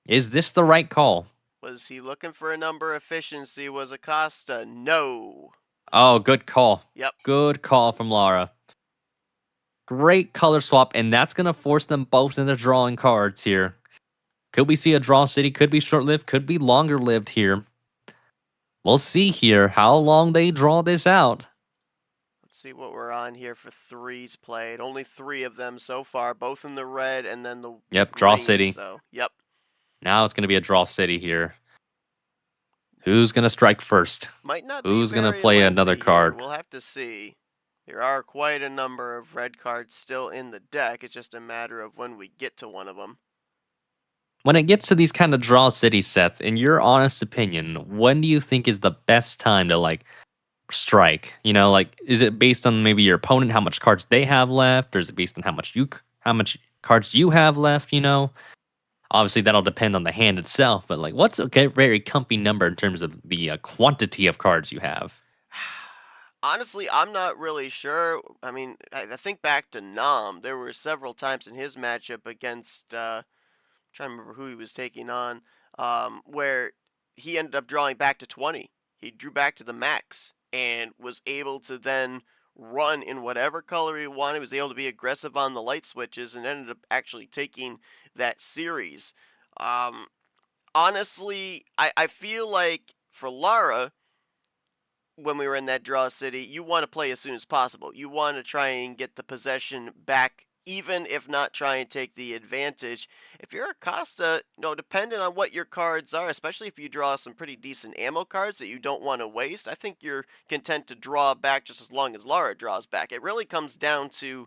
Speaker 3: Is this the right call?
Speaker 2: Was he looking for a number efficiency? Was Acosta? No.
Speaker 3: Oh, good call.
Speaker 2: Yep.
Speaker 3: Good call from Lara. Great color swap, and that's going to force them both into drawing cards here. Could we see a draw city? Could be short-lived, could be longer-lived here. We'll see here how long they draw this out.
Speaker 2: Let's see what we're on here for 3s played. Only 3 of them so far, both in the red and then the
Speaker 3: Yep, draw
Speaker 2: green,
Speaker 3: city.
Speaker 2: So, yep.
Speaker 3: Now it's going to be a draw city here. Who's going to strike first?
Speaker 2: Might not
Speaker 3: Who's
Speaker 2: be
Speaker 3: gonna
Speaker 2: very
Speaker 3: play
Speaker 2: lengthy
Speaker 3: another
Speaker 2: here.
Speaker 3: card?
Speaker 2: We'll have to see. There are quite a number of red cards still in the deck. It's just a matter of when we get to one of them.
Speaker 3: When it gets to these kind of draw cities, Seth, in your honest opinion, when do you think is the best time to strike? You know, is it based on maybe your opponent, how much cards they have left, or is it based on how much cards you have left? You know, obviously that'll depend on the hand itself. But what's a very comfy number in terms of the quantity of cards you have?
Speaker 2: Honestly, I'm not really sure. I mean, I think back to Nam. There were several times in his matchup against, I'm trying to remember who he was taking on, where he ended up drawing back to 20. He drew back to the max and was able to then run in whatever color he wanted. He was able to be aggressive on the light switches and ended up actually taking that series. Honestly, I feel like for Lara, when we were in that draw city, you want to play as soon as possible. You want to try and get the possession back, even if not try and take the advantage. If you're Acosta, depending on what your cards are, especially if you draw some pretty decent ammo cards that you don't want to waste, I think you're content to draw back just as long as Lara draws back. It really comes down to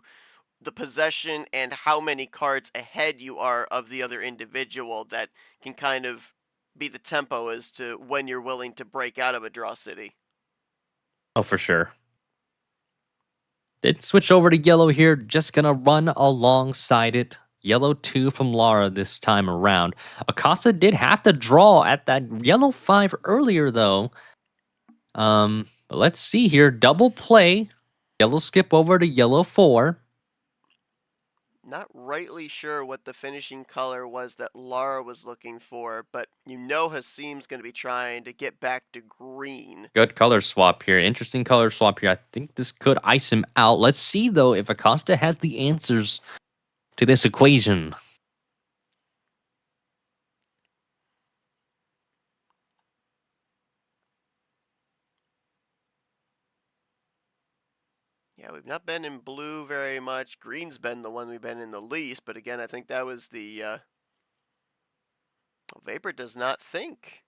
Speaker 2: the possession and how many cards ahead you are of the other individual that can kind of be the tempo as to when you're willing to break out of a draw city.
Speaker 3: Oh, for sure. Did switch over to yellow here. Just going to run alongside it. Yellow 2 from Lara this time around. Acosta did have to draw at that yellow 5 earlier, though. But let's see here. Double play. Yellow skip over to yellow 4.
Speaker 2: Not rightly sure what the finishing color was that Lara was looking for, but Hasim's going to be trying to get back to green.
Speaker 3: Good color swap here. Interesting color swap here. I think this could ice him out. Let's see, though, if Acosta has the answers to this equation.
Speaker 2: Yeah, we've not been in blue very much. Green's been the one we've been in the least, but again, I think that was the... Vapor does not think.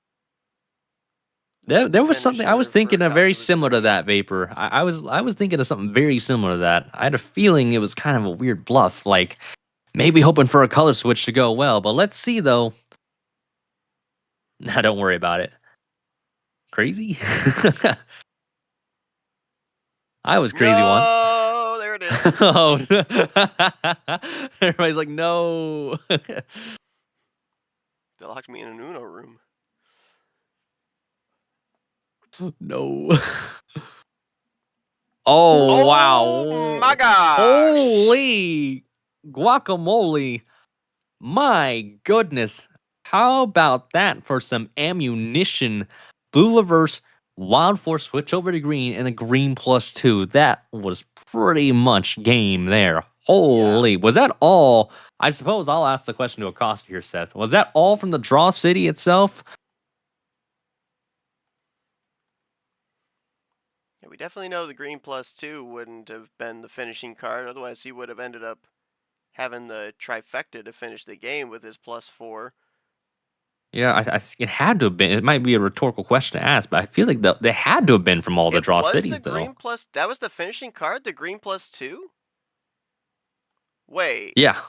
Speaker 3: There was something I was
Speaker 2: finisher
Speaker 3: thinking
Speaker 2: for
Speaker 3: of very
Speaker 2: Acosta was
Speaker 3: similar to
Speaker 2: green.
Speaker 3: that, Vapor. I was thinking of something very similar to that. I had a feeling it was kind of a weird bluff, maybe hoping for a color switch to go well. But let's see, though. Nah, don't worry about it. Crazy? I was crazy once.
Speaker 2: Oh, there it is.
Speaker 3: Oh, everybody's like, no.
Speaker 2: They locked me in an Uno room.
Speaker 3: No. Oh, wow.
Speaker 2: Oh my gosh!
Speaker 3: Holy guacamole. My goodness. How about that for some ammunition? Blue reverse, wild force switch over to green, and a green +2. That was pretty much game there. Holy, was that all? I suppose I'll ask the question to Acosta here, Seth. Was that all from the draw city itself?
Speaker 2: Yeah, we definitely know the green +2 wouldn't have been the finishing card. Otherwise, he would have ended up having the trifecta to finish the game with his +4.
Speaker 3: Yeah, I think it had to have been. It might be a rhetorical question to ask, but I feel like they had to have been from all the draw cities,
Speaker 2: the green
Speaker 3: though.
Speaker 2: plus. That was the finishing card. The green +2. Wait.
Speaker 3: Yeah.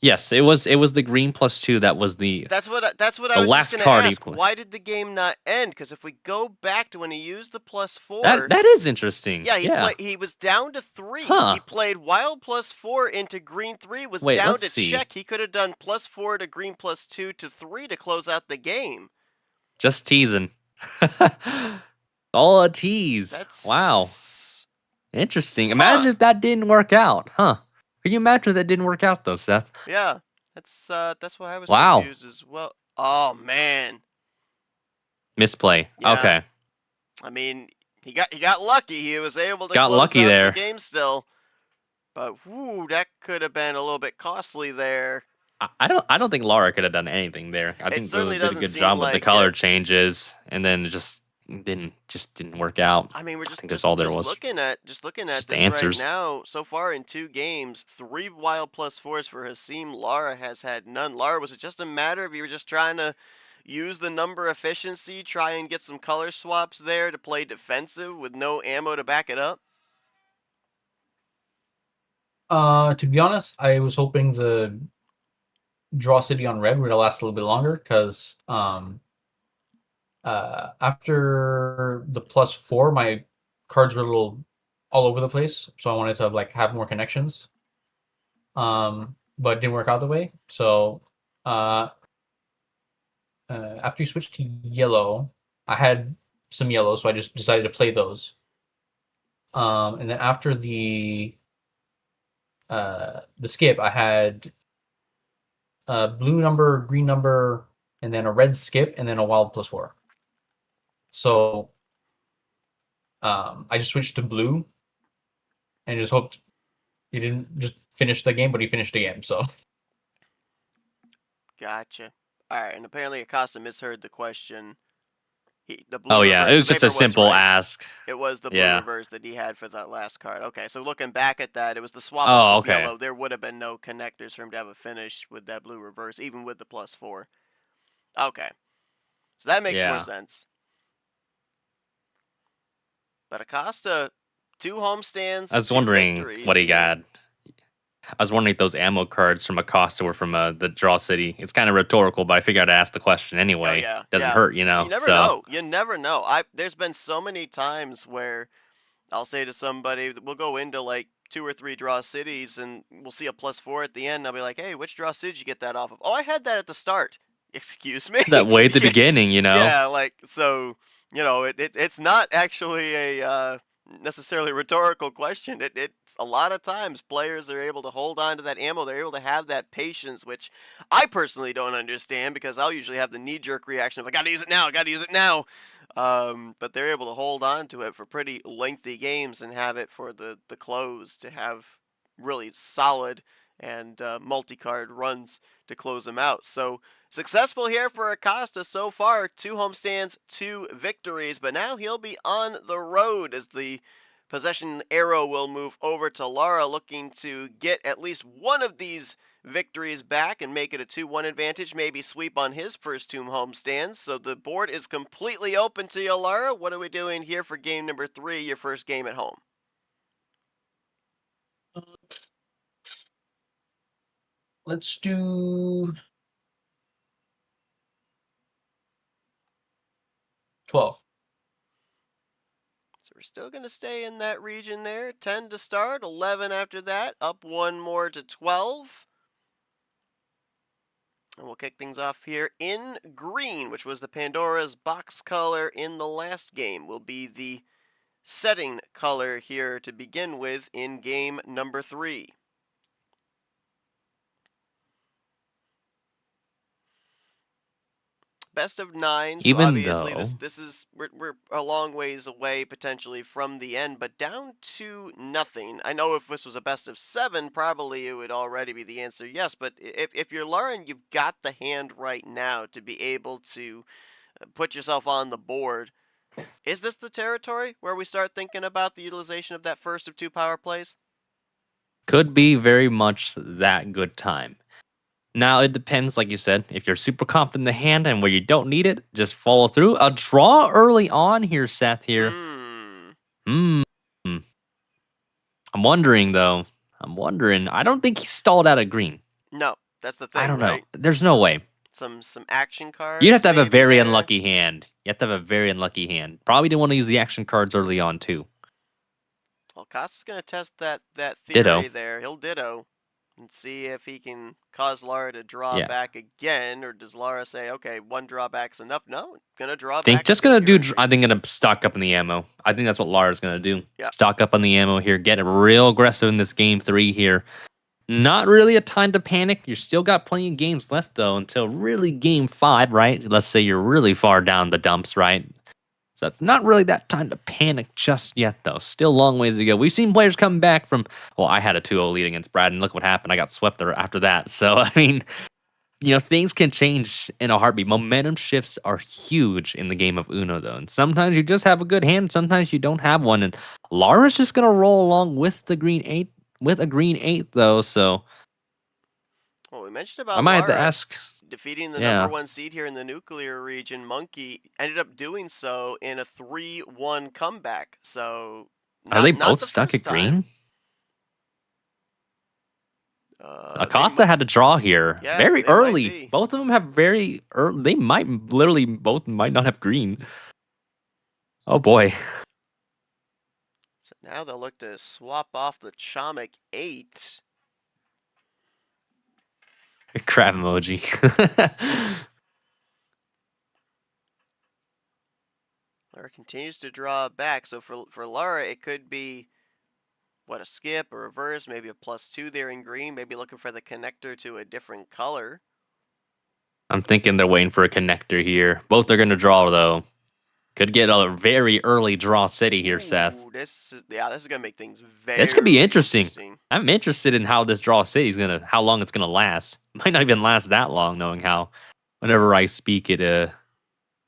Speaker 3: Yes, it was. It was the green +2 that was the
Speaker 2: That's what I
Speaker 3: the
Speaker 2: was just
Speaker 3: last
Speaker 2: gonna
Speaker 3: card
Speaker 2: ask.
Speaker 3: equal.
Speaker 2: Why did the game not end? Because if we go back to when he used the +4,
Speaker 3: that is interesting.
Speaker 2: yeah, he was down to 3.
Speaker 3: Huh.
Speaker 2: He played wild +4 into green 3. Was
Speaker 3: Wait,
Speaker 2: down
Speaker 3: let's
Speaker 2: to
Speaker 3: see.
Speaker 2: check. He could have done +4 to green +2 to 3 to close out the game.
Speaker 3: Just teasing. All a tease.
Speaker 2: That's
Speaker 3: Wow. Interesting.
Speaker 2: Huh.
Speaker 3: Imagine if that didn't work out, huh? Can you imagine if that didn't work out though, Seth?
Speaker 2: Yeah, that's why I was
Speaker 3: Wow.
Speaker 2: confused as well. Oh man.
Speaker 3: Misplay.
Speaker 2: Yeah.
Speaker 3: Okay.
Speaker 2: I mean, he got lucky. He was able to
Speaker 3: Got
Speaker 2: close
Speaker 3: lucky
Speaker 2: out
Speaker 3: there.
Speaker 2: the game still. But whoo, that could have been a little bit costly there.
Speaker 3: I don't think Lara could have done anything there. I think
Speaker 2: certainly
Speaker 3: they did a
Speaker 2: doesn't
Speaker 3: good
Speaker 2: seem
Speaker 3: job with the
Speaker 2: like
Speaker 3: color
Speaker 2: it.
Speaker 3: changes, and then it just didn't work out.
Speaker 2: I mean, we're
Speaker 3: I
Speaker 2: just
Speaker 3: think that's all there was.
Speaker 2: looking at
Speaker 3: Just
Speaker 2: this
Speaker 3: the answers.
Speaker 2: right now. So far in 2 games, 3 wild +4s for Hasim. Lara has had none. Lara, was it just a matter of you were just trying to use the number efficiency, try and get some color swaps there to play defensive with no ammo to back it up?
Speaker 4: To be honest, I was hoping the draw city on red would last a little bit longer because after the +4, my cards were a little all over the place, so I wanted to like have more connections. But it didn't work out the way. So after you switched to yellow, I had some yellow, so I just decided to play those. And then after the skip, I had a blue number, green number, and then a red skip, and then a wild +4. So I just switched to blue and just hoped he didn't just finish the game, but he finished the game. So
Speaker 2: Gotcha. All right, and apparently Acosta misheard the question. The blue
Speaker 3: Oh yeah,
Speaker 2: reverse,
Speaker 3: it was
Speaker 2: the
Speaker 3: just a
Speaker 2: paper
Speaker 3: simple
Speaker 2: right.
Speaker 3: ask.
Speaker 2: It was the blue
Speaker 3: Yeah.
Speaker 2: reverse that he had for that last card. Okay, so looking back at that, it was the swap
Speaker 3: Oh,
Speaker 2: of
Speaker 3: okay.
Speaker 2: yellow. There would have been no connectors for him to have a finish with that blue reverse, even with the +4. Okay, so that makes more
Speaker 3: Yeah.
Speaker 2: sense. But Acosta, 2 homestands,
Speaker 3: I was
Speaker 2: 2
Speaker 3: wondering
Speaker 2: victories
Speaker 3: what he
Speaker 2: here.
Speaker 3: got. I was wondering if those ammo cards from Acosta were from the draw city. It's kind of rhetorical, but I figured I'd ask the question anyway.
Speaker 2: Oh, yeah.
Speaker 3: Doesn't
Speaker 2: yeah.
Speaker 3: hurt, you know.
Speaker 2: You never
Speaker 3: so
Speaker 2: know. You never know. There's been so many times where I'll say to somebody, we'll go into like 2 or 3 draw cities and we'll see a +4 at the end. And I'll be like, hey, which draw city did you get that off of? Oh, I had that at the start. Excuse me?
Speaker 3: that way at the beginning, you know.
Speaker 2: Yeah, like, so, you know, it's not actually a necessarily rhetorical question. It's a lot of times players are able to hold on to that ammo. They're able to have that patience, which I personally don't understand because I'll usually have the knee-jerk reaction of, I gotta use it now, I gotta use it now. But they're able to hold on to it for pretty lengthy games and have it for the close to have really solid and multi-card runs to close them out. So successful here for Acosta so far. 2 homestands, 2 victories, but now he'll be on the road as the possession arrow will move over to Lara, looking to get at least one of these victories back and make it a 2-1 advantage, maybe sweep on his first 2 homestands. So the board is completely open to you, Lara. What are we doing here for game number 3, your first game at home?
Speaker 4: let's do 12.
Speaker 2: So we're still going to stay in that region there. 10 to start, 11 after that, up 1 more to 12. And we'll kick things off here in green, which was the Pandora's box color in the last game. Will be the setting color here to begin with in game number 3. best of 9, so
Speaker 3: Even
Speaker 2: obviously
Speaker 3: though
Speaker 2: this is we're a long ways away potentially from the end, but down to nothing. I know if this was a best of 7, probably it would already be the answer yes, but if you're Lara and you've got the hand right now to be able to put yourself on the board, is this the territory where we start thinking about the utilization of that first of 2 power plays?
Speaker 3: could be very much that good time. Now it depends, like you said, if you're super confident in the hand and where you don't need it, just follow through. A draw early on here, Seth. Here.
Speaker 2: Hmm.
Speaker 3: Hmm. I'm wondering though. I'm wondering. I don't think he stalled out of green.
Speaker 2: No, that's the
Speaker 3: I
Speaker 2: thing,
Speaker 3: don't know.
Speaker 2: right?
Speaker 3: There's no way.
Speaker 2: Some action
Speaker 3: You'd have
Speaker 2: cards
Speaker 3: to have a
Speaker 2: maybe
Speaker 3: very
Speaker 2: there.
Speaker 3: unlucky hand. You have to have a very unlucky hand. Probably didn't want to use the action cards early on too.
Speaker 2: Well, Costa's going to test that
Speaker 3: Ditto.
Speaker 2: theory there. He'll ditto and see if he can cause Lara to draw
Speaker 3: Yeah.
Speaker 2: back again, or does Lara say, okay, 1 drawback's enough? No, gonna draw
Speaker 3: Think
Speaker 2: back.
Speaker 3: just
Speaker 2: still
Speaker 3: gonna
Speaker 2: here
Speaker 3: do.
Speaker 2: in
Speaker 3: I
Speaker 2: green.
Speaker 3: think gonna stock up on the ammo. I think that's what Lara's gonna do.
Speaker 2: Yeah.
Speaker 3: Stock up on the ammo here. Get real aggressive in this game 3 here. Not really a time to panic. You still got plenty of games left though until really game 5, right? Let's say you're really far down the dumps, right? So it's not really that time to panic just yet though. Still a long ways to go. We've seen players come back from. Well, I had a 2-0 lead against Brad, and look what happened. I got swept after that. So I mean. Things can change in a heartbeat. Momentum shifts are huge in the game of Uno, though. And sometimes you just have a good hand, sometimes you don't have one. And Lara's just gonna roll along with the green 8, with a green 8, though. So
Speaker 2: Well, we mentioned
Speaker 3: I
Speaker 2: about
Speaker 3: might have to
Speaker 2: Lara
Speaker 3: ask.
Speaker 2: defeating the
Speaker 3: Yeah,
Speaker 2: number 1 seed here in the nuclear region. Monkey ended up doing so in a 3-1 comeback. So
Speaker 3: are they
Speaker 2: not
Speaker 3: both
Speaker 2: the
Speaker 3: stuck
Speaker 2: first
Speaker 3: at green?
Speaker 2: time.
Speaker 3: Acosta had to draw here
Speaker 2: Yeah,
Speaker 3: very
Speaker 2: they might
Speaker 3: early.
Speaker 2: be.
Speaker 3: Both of them have very early. They might literally both might not have green. Oh boy,
Speaker 2: So now they'll look to swap off the Chomik 8.
Speaker 3: crab emoji.
Speaker 2: Lara continues to draw back. So for Lara, it could be a skip, a reverse, maybe a +2 there in green, maybe looking for the connector to a different color.
Speaker 3: I'm thinking they're waiting for a connector here. Both are gonna draw though. Could get a very early draw city here, Seth.
Speaker 2: Ooh, this is gonna make things very.
Speaker 3: This could be interesting. I'm interested in how this draw city is how long it's gonna last. Might not even last that long, knowing how whenever I speak it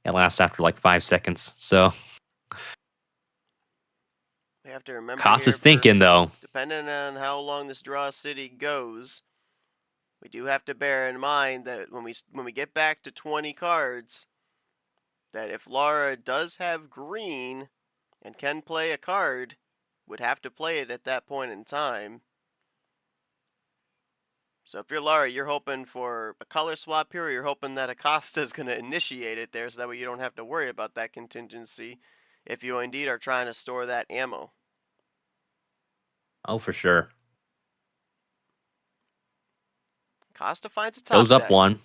Speaker 3: lasts after like 5 seconds. So
Speaker 2: We have to remember
Speaker 3: Costa's
Speaker 2: here
Speaker 3: thinking though.
Speaker 2: depending on how long this draw city goes, we do have to bear in mind that when we get back to 20 cards, that if Lara does have green and can play a card, would have to play it at that point in time. So if you're Lara, you're hoping for a color swap here, or you're hoping that Acosta is going to initiate it there, so that way you don't have to worry about that contingency if you indeed are trying to store that ammo.
Speaker 3: Oh, for sure.
Speaker 2: Acosta finds a top
Speaker 3: Goes up
Speaker 2: deck.
Speaker 3: 1.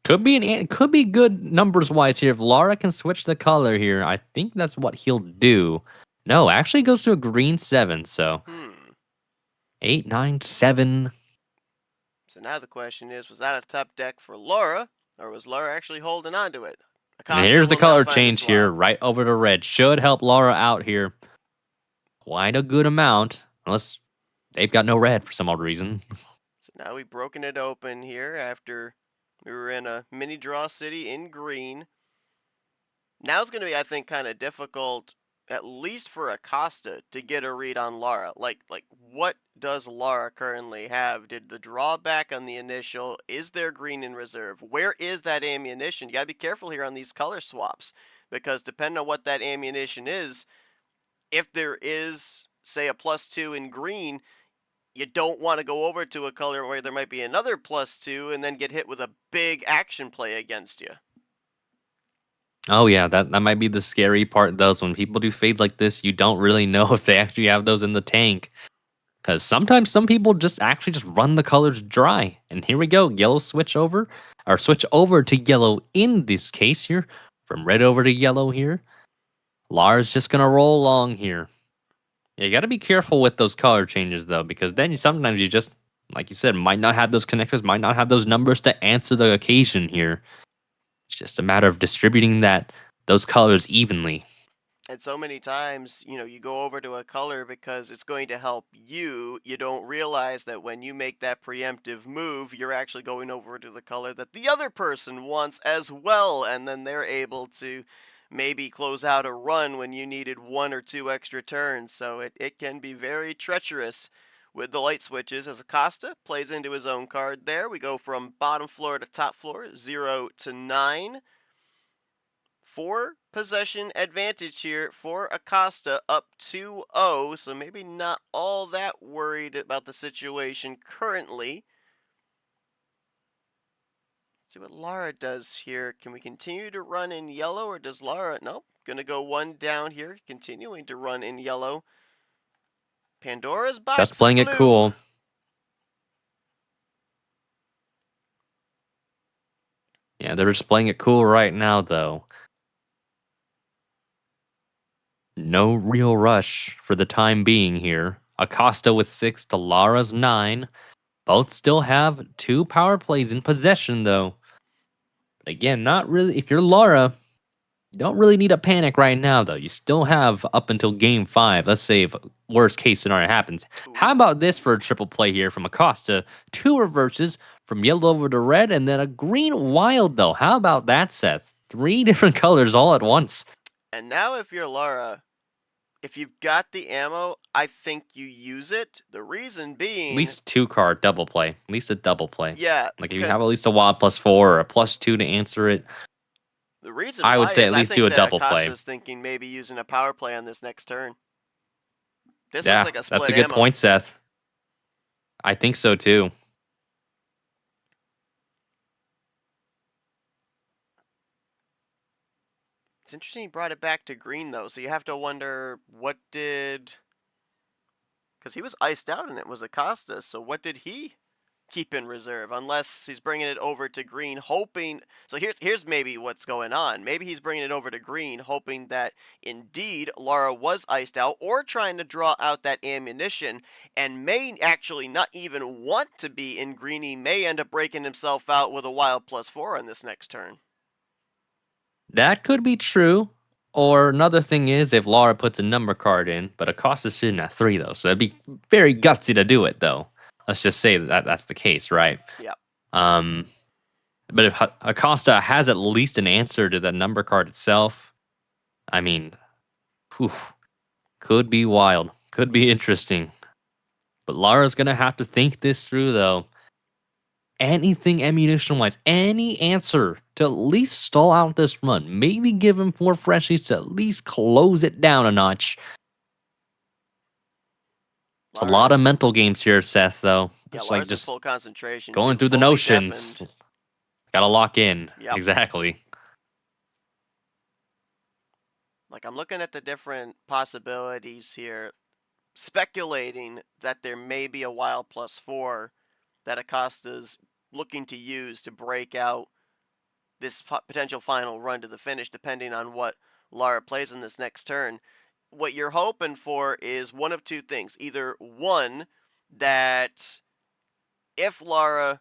Speaker 3: Could be good numbers wise here. If Lara can switch the color here, I think that's what he'll do. No, actually goes to a green 7. So 8, 9, 7.
Speaker 2: So now the question is, was that a top deck for Lara, or was Lara actually holding on to it?
Speaker 3: And here's the
Speaker 2: will now
Speaker 3: color
Speaker 2: find
Speaker 3: change
Speaker 2: swap.
Speaker 3: here, right over to red. Should help Lara out here. Quite a good amount, unless they've got no red for some odd reason.
Speaker 2: So now we've broken it open here after we were in a mini draw city in green. Now it's going to be, I think, kind of difficult, at least for Acosta, to get a read on Lara. Like what does Lara currently have? Did the drawback on the initial? Is there green in reserve? Where is that ammunition? You got to be careful here on these color swaps, because depending on what that ammunition is, if there is, say, a +2 in green, you don't want to go over to a color where there might be another +2 and then get hit with a big action play against you.
Speaker 3: Oh yeah, that might be the scary part though. So when people do fades like this, you don't really know if they actually have those in the tank. Because sometimes some people just run the colors dry. And here we go, yellow switch over to yellow in this case here. From red over to yellow here. Lara's just gonna roll along here. Yeah, you got to be careful with those color changes though, because then sometimes you just, like you said, might not have those connectors, might not have those numbers to answer the occasion here. It's just a matter of distributing those colors evenly.
Speaker 2: And so many times, you go over to a color because it's going to help you. You don't realize that when you make that preemptive move, you're actually going over to the color that the other person wants as well. And then they're able to maybe close out a run when you needed 1 or 2 extra turns. So it can be very treacherous with the light switches, as Acosta plays into his own card there. We go from bottom floor to top floor, 0 to 9. 4 possession advantage here for Acosta, up 2-0, so maybe not all that worried about the situation currently. Let's see what Lara does here. Can we continue to run in yellow, or does Lara... Nope, gonna go 1 down here, continuing to run in yellow. Pandora's box
Speaker 3: Just playing
Speaker 2: is
Speaker 3: it
Speaker 2: blue.
Speaker 3: cool. Yeah, they're just playing it cool right now, though. No real rush for the time being here. Acosta with 6 to Lara's 9. Both still have 2 power plays in possession, though. But again, not really. If you're Lara, you don't really need a panic right now, though. You still have up until game 5. Let's say if worst case scenario happens. How about this for a triple play here from Acosta? 2 reverses from yellow over to red, and then a green wild, though. How about that, Seth? 3 different colors all at once.
Speaker 2: And now if you're Lara, if you've got the ammo, I think you use it. The reason being...
Speaker 3: At least 2 card double play. At least a double play.
Speaker 2: Yeah.
Speaker 3: Like if you have at least a wild +4 or a +2 to answer it.
Speaker 2: The reason
Speaker 3: I would
Speaker 2: why
Speaker 3: say
Speaker 2: is
Speaker 3: at least
Speaker 2: I
Speaker 3: do
Speaker 2: think
Speaker 3: a
Speaker 2: that
Speaker 3: double play.
Speaker 2: Acosta's thinking maybe using a power play on this next turn. This
Speaker 3: Yeah,
Speaker 2: looks like a split
Speaker 3: that's a good
Speaker 2: ammo.
Speaker 3: point, Seth. I think so too.
Speaker 2: It's interesting he brought it back to green, though, so you have to wonder what did... Because he was iced out and it was Acosta, so what did he keep in reserve? Unless he's bringing it over to green, hoping... So here's maybe what's going on. Maybe he's bringing it over to green, hoping that indeed Lara was iced out, or trying to draw out that ammunition, and may actually not even want to be in green. He may end up breaking himself out with a wild +4 on this next turn.
Speaker 3: That could be true. Or another thing is if Lara puts a number card in, but Acosta's sitting at 3 though, so that'd be very gutsy to do it though. Let's just say that's the case, right?
Speaker 2: Yep.
Speaker 3: But if Acosta has at least an answer to the number card itself, I mean, could be wild, could be interesting. But Lara's gonna have to think this through though. Anything ammunition-wise, any answer to at least stall out this run. Maybe give him 4 freshies to at least close it down a notch. It's a lot of mental games here, Seth, though.
Speaker 2: Yeah,
Speaker 3: It's
Speaker 2: Lara's
Speaker 3: like just
Speaker 2: full concentration.
Speaker 3: going through the
Speaker 2: fully
Speaker 3: notions.
Speaker 2: deafened.
Speaker 3: Gotta lock in.
Speaker 2: Yep.
Speaker 3: Exactly.
Speaker 2: Like, I'm looking at the different possibilities here, speculating that there may be a wild +4 that Acosta's looking to use to break out this potential final run to the finish, depending on what Lara plays in this next turn. What you're hoping for is one of 2 things. Either one, that if Lara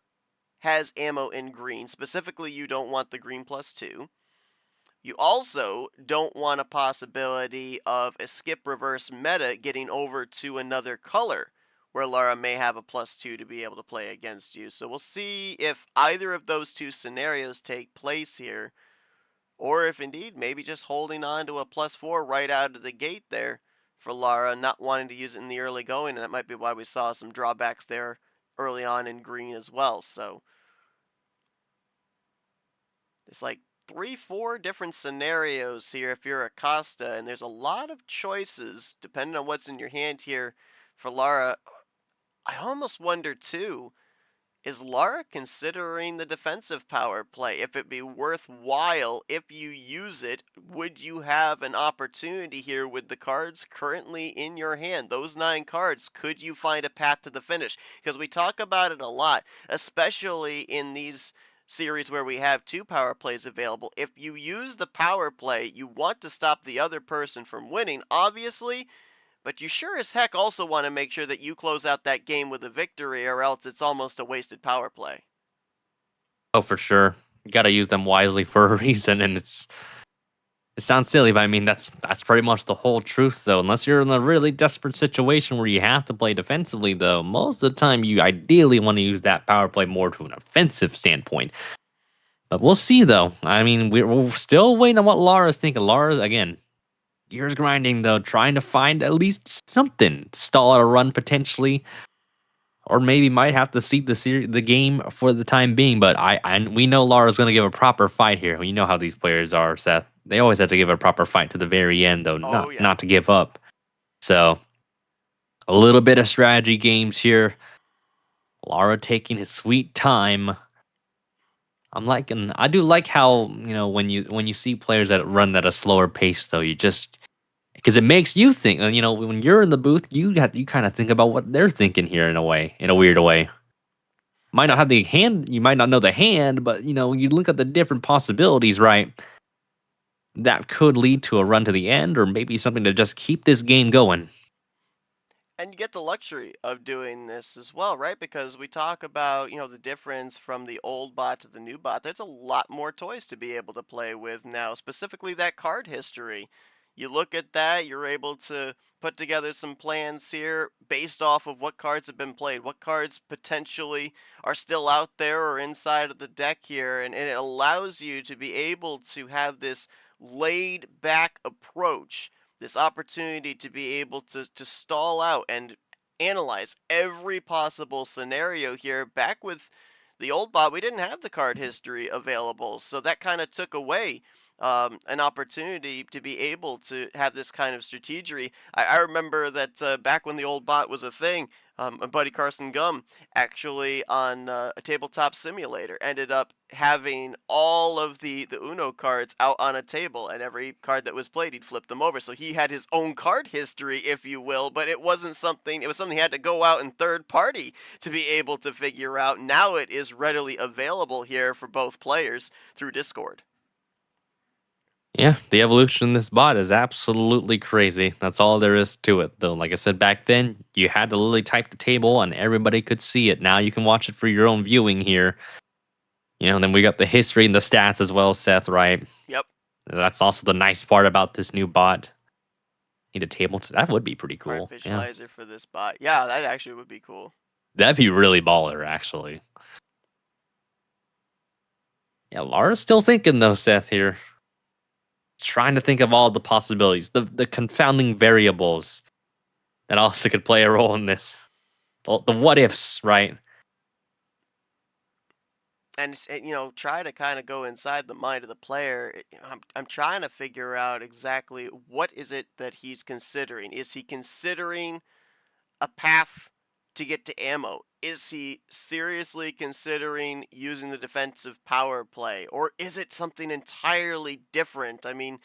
Speaker 2: has ammo in green, specifically you don't want the green +2. You also don't want a possibility of a skip reverse meta getting over to another color, where Lara may have a +2 to be able to play against you. So we'll see if either of those 2 scenarios take place here, or if indeed maybe just holding on to a +4 right out of the gate there for Lara, not wanting to use it in the early going, and that might be why we saw some drawbacks there early on in green as well. So there's like 3-4 different scenarios here if you're Acosta, and there's a lot of choices depending on what's in your hand here for Lara. I almost wonder too, is Lara considering the defensive power play? If it'd be worthwhile if you use it, would you have an opportunity here with the cards currently in your hand? Those 9 cards, could you find a path to the finish? Because we talk about it a lot, especially in these series where we have 2 power plays available. If you use the power play, you want to stop the other person from winning, obviously, but you sure as heck also want to make sure that you close out that game with a victory, or else it's almost a wasted power play.
Speaker 3: Oh, for sure. You got to use them wisely for a reason, and it sounds silly, but I mean that's pretty much the whole truth, though. Unless you're in a really desperate situation where you have to play defensively, though, most of the time you ideally want to use that power play more to an offensive standpoint. But we'll see, though. I mean, we're still waiting on what Lara's thinking. Lara's, again, gears grinding, though, trying to find at least something to stall out a run potentially, or maybe might have to seed the game for the time being. But we know Lara's going to give a proper fight here. We know how these players are, Seth. They always have to give a proper fight to the very end, though, not to give up. So a little bit of strategy games here. Lara taking his sweet time. I do like how, when you see players that run at a slower pace, though, you just, because it makes you think, when you're in the booth, you kind of think about what they're thinking here in a weird way. Might not have the hand, you might not know the hand, but you look at the different possibilities, right? That could lead to a run to the end, or maybe something to just keep this game going.
Speaker 2: And you get the luxury of doing this as well, right? Because we talk about, the difference from the old bot to the new bot. There's a lot more toys to be able to play with now, specifically that card history. You look at that, you're able to put together some plans here based off of what cards have been played, what cards potentially are still out there or inside of the deck here, and it allows you to be able to have this laid back approach, this opportunity to be able to stall out and analyze every possible scenario here. Back with the old bot, we didn't have the card history available, so that kind of took away an opportunity to be able to have this kind of strategery. I remember that back when the old bot was a thing, my buddy Carson Gum actually on a tabletop simulator ended up having all of the Uno cards out on a table, and every card that was played, he'd flip them over. So he had his own card history, if you will, but it was something he had to go out in third party to be able to figure out. Now it is readily available here for both players through Discord.
Speaker 3: Yeah, the evolution in this bot is absolutely crazy. That's all there is to it, though. Like I said, back then, you had to literally type the table and everybody could see it. Now you can watch it for your own viewing here. Then we got the history and the stats as well, Seth, right?
Speaker 2: Yep.
Speaker 3: That's also the nice part about this new bot. Need a table. That would be pretty cool.
Speaker 2: Card visualizer for this bot. Yeah, that actually would be cool.
Speaker 3: That'd be really baller, actually. Yeah, Lara's still thinking, though, Seth, here. Trying to think of all the possibilities, the confounding variables that also could play a role in this. The what ifs, right?
Speaker 2: And try to kind of go inside the mind of the player. I'm trying to figure out exactly what is it that he's considering. Is he considering a path to get to ammo? Is he seriously considering using the defensive power play? Or is it something entirely different? I mean,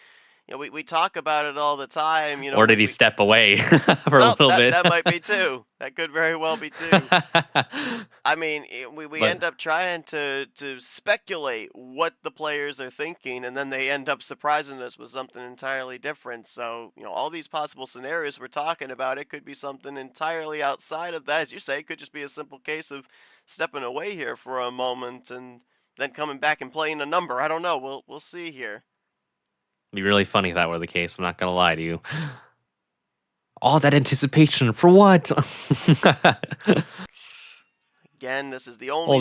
Speaker 2: we talk about it all the time.
Speaker 3: Or did he step away for a little bit?
Speaker 2: That might be too. That could very well be too. I mean, we end up trying to speculate what the players are thinking, and then they end up surprising us with something entirely different. So, all these possible scenarios we're talking about, it could be something entirely outside of that. As you say, it could just be a simple case of stepping away here for a moment and then coming back and playing a number. I don't know. We'll see here.
Speaker 3: It'd be really funny if that were the case. I'm not gonna lie to you. All that anticipation for what?
Speaker 2: Again, this is the only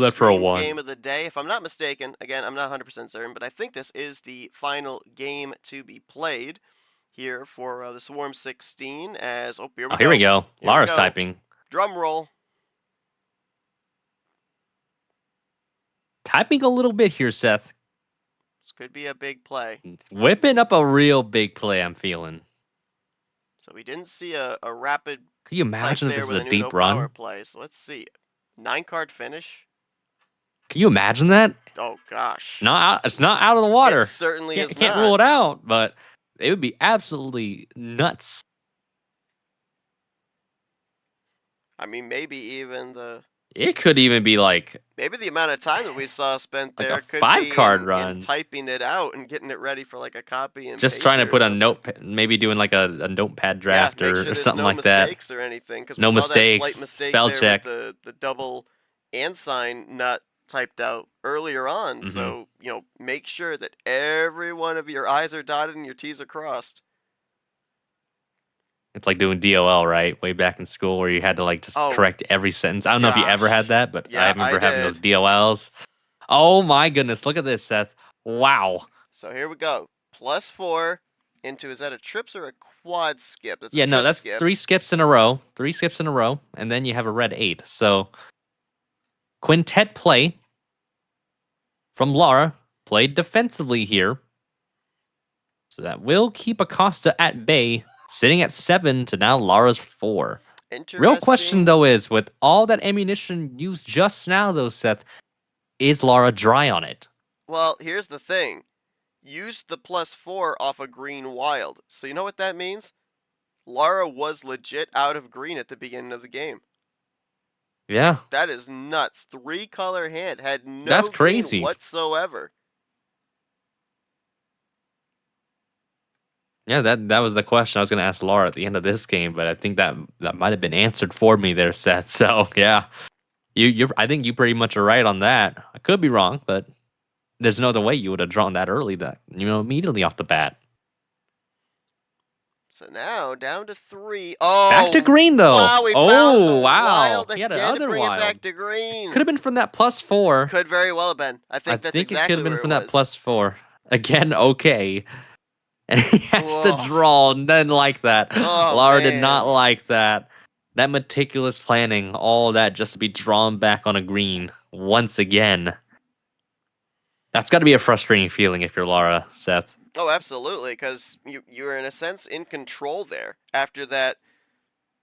Speaker 2: game of the day. If I'm not mistaken, again, I'm not 100% certain, but I think this is the final game to be played here for the Swarm 16. Here
Speaker 3: we go. Lara's typing.
Speaker 2: Drum roll.
Speaker 3: Typing a little bit here, Seth.
Speaker 2: This could be a big play.
Speaker 3: Whipping up a real big play, I'm feeling.
Speaker 2: So we didn't see a rapid.
Speaker 3: Can you imagine if this is a deep run?
Speaker 2: Power play. So let's see. 9-card finish.
Speaker 3: Can you imagine that?
Speaker 2: Oh gosh.
Speaker 3: It's not out of the water.
Speaker 2: It certainly is not.
Speaker 3: Can't rule it out, but it would be absolutely nuts.
Speaker 2: I mean, maybe even
Speaker 3: It could even be like
Speaker 2: maybe the amount of time that we saw spent there
Speaker 3: like a
Speaker 2: could
Speaker 3: 5-card
Speaker 2: be
Speaker 3: run,
Speaker 2: in typing it out and getting it ready for like a copy and
Speaker 3: just trying to put a note, maybe doing like a notepad draft or something like that.
Speaker 2: No mistakes or anything, because
Speaker 3: no
Speaker 2: we saw
Speaker 3: mistakes.
Speaker 2: that slight mistake
Speaker 3: Spell
Speaker 2: there
Speaker 3: check.
Speaker 2: with the double and sign not typed out. earlier on.
Speaker 3: Mhm.
Speaker 2: So, make sure that every one of your I's are dotted and your T's are crossed.
Speaker 3: It's like doing DOL, right? Way back in school where you had to like just
Speaker 2: Oh,
Speaker 3: correct every sentence. I don't know if you ever had
Speaker 2: gosh.
Speaker 3: that, but I
Speaker 2: Yeah, I
Speaker 3: remember having those
Speaker 2: did.
Speaker 3: DOLs. Oh my goodness, look at this, Seth. Wow.
Speaker 2: So here we go. +4 into, is that a trips or a quad skip? That's a
Speaker 3: Yeah, no,
Speaker 2: trip
Speaker 3: that's
Speaker 2: skip.
Speaker 3: 3 skips in a row. 3 skips in a row, and then you have a red 8. So quintet play from Lara, played defensively here. So that will keep Acosta at bay, sitting at 7 to now Lara's 4. Real question
Speaker 2: Interesting.
Speaker 3: though is, with all that ammunition used just now though, Seth, is Lara dry on it?
Speaker 2: Well, here's the thing. Used the +4 off a green wild. So you know what that means? Lara was legit out of green at the beginning of the game.
Speaker 3: Yeah,
Speaker 2: That is nuts. 3-color hand. Had no
Speaker 3: that's
Speaker 2: green
Speaker 3: crazy.
Speaker 2: whatsoever.
Speaker 3: Yeah, that was the question I was going to ask Lara at the end of this game, but I think that might have been answered for me there, Seth. So yeah, I think you pretty much are right on that. I could be wrong, but there's no other way you would have drawn that early, that immediately off the bat.
Speaker 2: So now down to 3. Oh,
Speaker 3: Back to green though.
Speaker 2: Wow, we found the wild
Speaker 3: He had
Speaker 2: again to
Speaker 3: another
Speaker 2: bring
Speaker 3: wild.
Speaker 2: it back to green.
Speaker 3: Could have been from that +4.
Speaker 2: Could very well have been. I think that's
Speaker 3: it
Speaker 2: exactly
Speaker 3: could have been
Speaker 2: where
Speaker 3: from
Speaker 2: it
Speaker 3: that
Speaker 2: was.
Speaker 3: +4. Again, okay. And he has to
Speaker 2: Whoa.
Speaker 3: draw and didn't like that.
Speaker 2: Oh,
Speaker 3: Lara did not
Speaker 2: man.
Speaker 3: like that. That meticulous planning, all that just to be drawn back on a green once again. That's got to be a frustrating feeling if you're Lara, Seth.
Speaker 2: Oh, absolutely, because you're in a sense in control there after that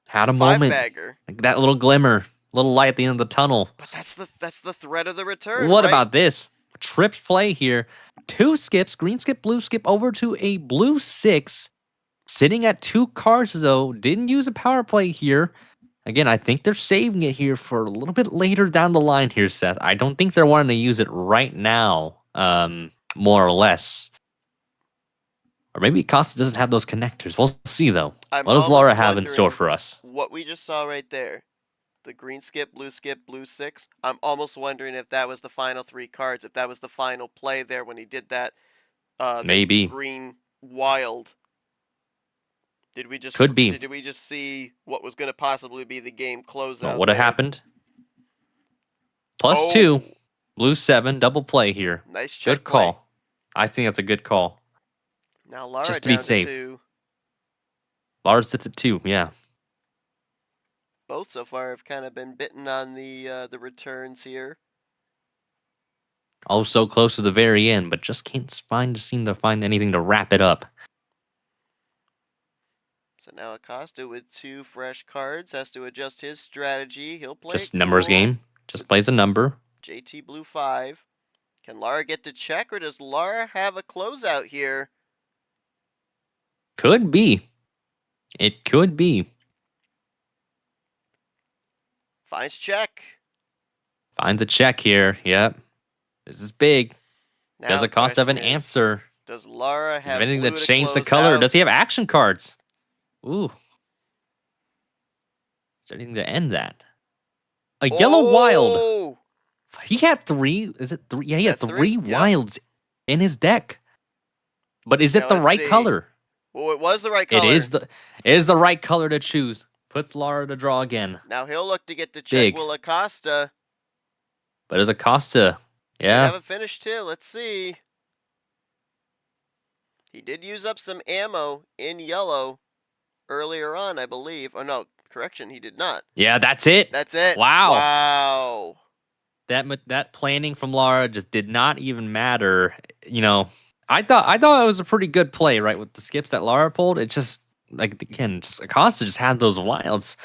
Speaker 3: Had a moment,
Speaker 2: 5-bagger.
Speaker 3: like that little glimmer, little light at the end of the tunnel.
Speaker 2: But that's the threat of the return.
Speaker 3: What
Speaker 2: right?
Speaker 3: about this? Trips play here. 2 skips, green skip, blue skip, over to a blue 6. Sitting at 2 cards, though. Didn't use a power play here. Again, I think they're saving it here for a little bit later down the line here, Seth. I don't think they're wanting to use it right now, more or less. Or maybe Acosta doesn't have those connectors. We'll see, though.
Speaker 2: I'm
Speaker 3: What does Lara have in
Speaker 2: wondering
Speaker 3: store for us?
Speaker 2: What we just saw right there, the green skip, blue 6. I'm almost wondering if that was the final 3 cards, if that was the final play there when he did that.
Speaker 3: Maybe.
Speaker 2: Green wild. Did we just
Speaker 3: Could be.
Speaker 2: Did we just see what was going to possibly be the game closeout?
Speaker 3: What would have happened? +2, blue 7, double play here.
Speaker 2: Nice check.
Speaker 3: Good call. I think that's a good call.
Speaker 2: Now Lara
Speaker 3: Just to be
Speaker 2: down
Speaker 3: safe.
Speaker 2: 2.
Speaker 3: Lara sits at 2, yeah.
Speaker 2: Both so far have kind of been bitten on the returns here.
Speaker 3: Oh, so close to the very end, but just can't seem to find anything to wrap it up.
Speaker 2: So now Acosta with 2 fresh cards has to adjust his strategy. He'll play
Speaker 3: Just
Speaker 2: it
Speaker 3: numbers
Speaker 2: cool.
Speaker 3: game. Just plays a number.
Speaker 2: JT blue 5. Can Lara get to check, or does Lara have a closeout here?
Speaker 3: Could be. It could be.
Speaker 2: Finds check.
Speaker 3: Finds a check here. Yep. This is big.
Speaker 2: Now
Speaker 3: Does
Speaker 2: the
Speaker 3: Acosta have an
Speaker 2: question is,
Speaker 3: answer?
Speaker 2: Does Lara
Speaker 3: Is
Speaker 2: have
Speaker 3: there anything
Speaker 2: blue
Speaker 3: that
Speaker 2: to
Speaker 3: changed the
Speaker 2: close
Speaker 3: color?
Speaker 2: out?
Speaker 3: Does he have action cards? Ooh. Is there anything to end that? A yellow wild.
Speaker 2: Oh!
Speaker 3: He had 3. Is it 3? Yeah, he had
Speaker 2: That's
Speaker 3: 3
Speaker 2: 3, yep.
Speaker 3: wilds in his deck. But is it
Speaker 2: Now
Speaker 3: the
Speaker 2: let's
Speaker 3: right
Speaker 2: see.
Speaker 3: color?
Speaker 2: Oh, it was the right color.
Speaker 3: It is the right color to choose. Puts Lara to draw again.
Speaker 2: Now he'll look to get to check
Speaker 3: Big.
Speaker 2: Will Acosta.
Speaker 3: But as Acosta,
Speaker 2: They
Speaker 3: yeah.
Speaker 2: haven't finished too. Let's see. He did use up some ammo in yellow earlier on, I believe. Oh no, correction, he did not.
Speaker 3: Yeah, that's it.
Speaker 2: That's it.
Speaker 3: Wow.
Speaker 2: Wow.
Speaker 3: That planning from Lara just did not even matter. I thought it was a pretty good play, right, with the skips that Lara pulled. It just, like, again, just Acosta just had those wilds.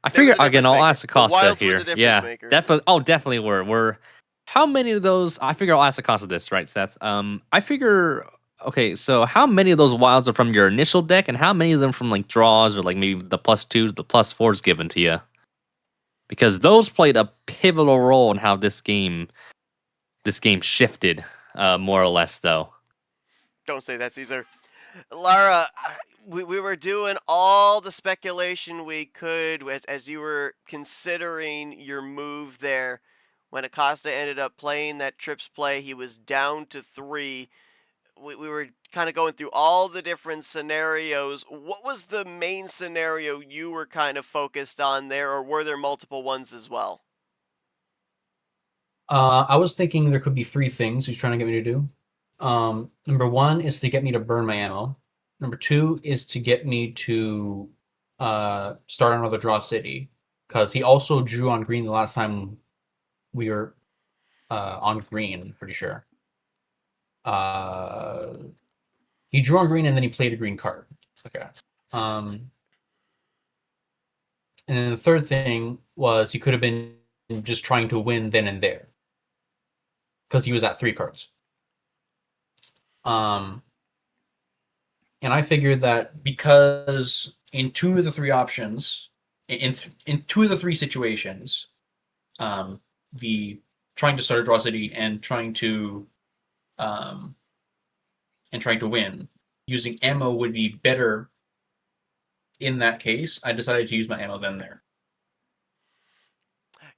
Speaker 3: I
Speaker 2: They were
Speaker 3: figure
Speaker 2: the
Speaker 3: again,
Speaker 2: difference
Speaker 3: I'll
Speaker 2: maker.
Speaker 3: ask
Speaker 2: The
Speaker 3: Acosta
Speaker 2: wilds were
Speaker 3: here.
Speaker 2: the difference
Speaker 3: Yeah,
Speaker 2: maker.
Speaker 3: definitely. Oh, definitely were. How many of those? I figure I'll ask Acosta this, right, Seth? I figure. Okay, so how many of those wilds are from your initial deck, and how many of them from like draws or like maybe the +2s, the +4s given to you? Because those played a pivotal role in how this game shifted, more or less, though.
Speaker 2: Don't say that, Caesar. Lara, we were doing all the speculation we could as you were considering your move there. when Acosta ended up playing that trips play, he was down to 3. We were kind of going through all the different scenarios. What was the main scenario you were kind of focused on there, or were there multiple ones as well?
Speaker 4: I was thinking there could be 3 things he's trying to get me to do. Number 1 is to get me to burn my ammo. Number 2 is to get me to start another draw city, because he also drew on green the last time we were on green, pretty sure. He drew on green and then he played a green card. Okay. And then the third thing was he could have been just trying to win then and there, because he was at 3 cards. And I figured that because in 2 of the 3 options, in 2 of the 3 situations, the trying to start a draw city and trying to win, using ammo would be better. In that case, I decided to use my ammo then there.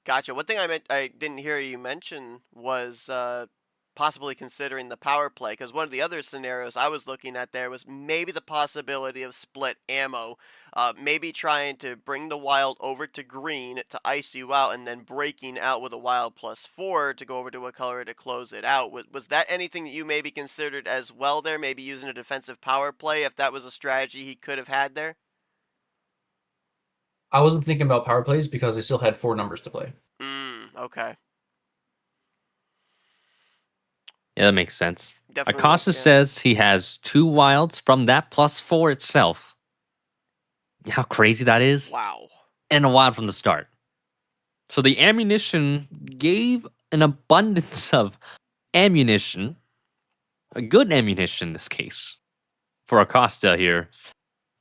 Speaker 2: Gotcha. One thing I didn't hear you mention was possibly considering the power play, because one of the other scenarios I was looking at there was maybe the possibility of split ammo, maybe trying to bring the wild over to green to ice you out, and then breaking out with a wild +4 to go over to a color to close it out. Was that anything that you maybe considered as well there? Maybe using a defensive power play, if that was a strategy he could have had there?
Speaker 4: I wasn't thinking about power plays because I still had 4 numbers to play.
Speaker 2: Okay.
Speaker 3: Yeah, that makes sense.
Speaker 2: Definitely,
Speaker 3: Acosta
Speaker 2: yeah.
Speaker 3: says he has 2 wilds from that +4 itself. How crazy that is?
Speaker 2: Wow.
Speaker 3: And a wild from the start. So the ammunition gave an abundance of ammunition, a good ammunition in this case, for Acosta here.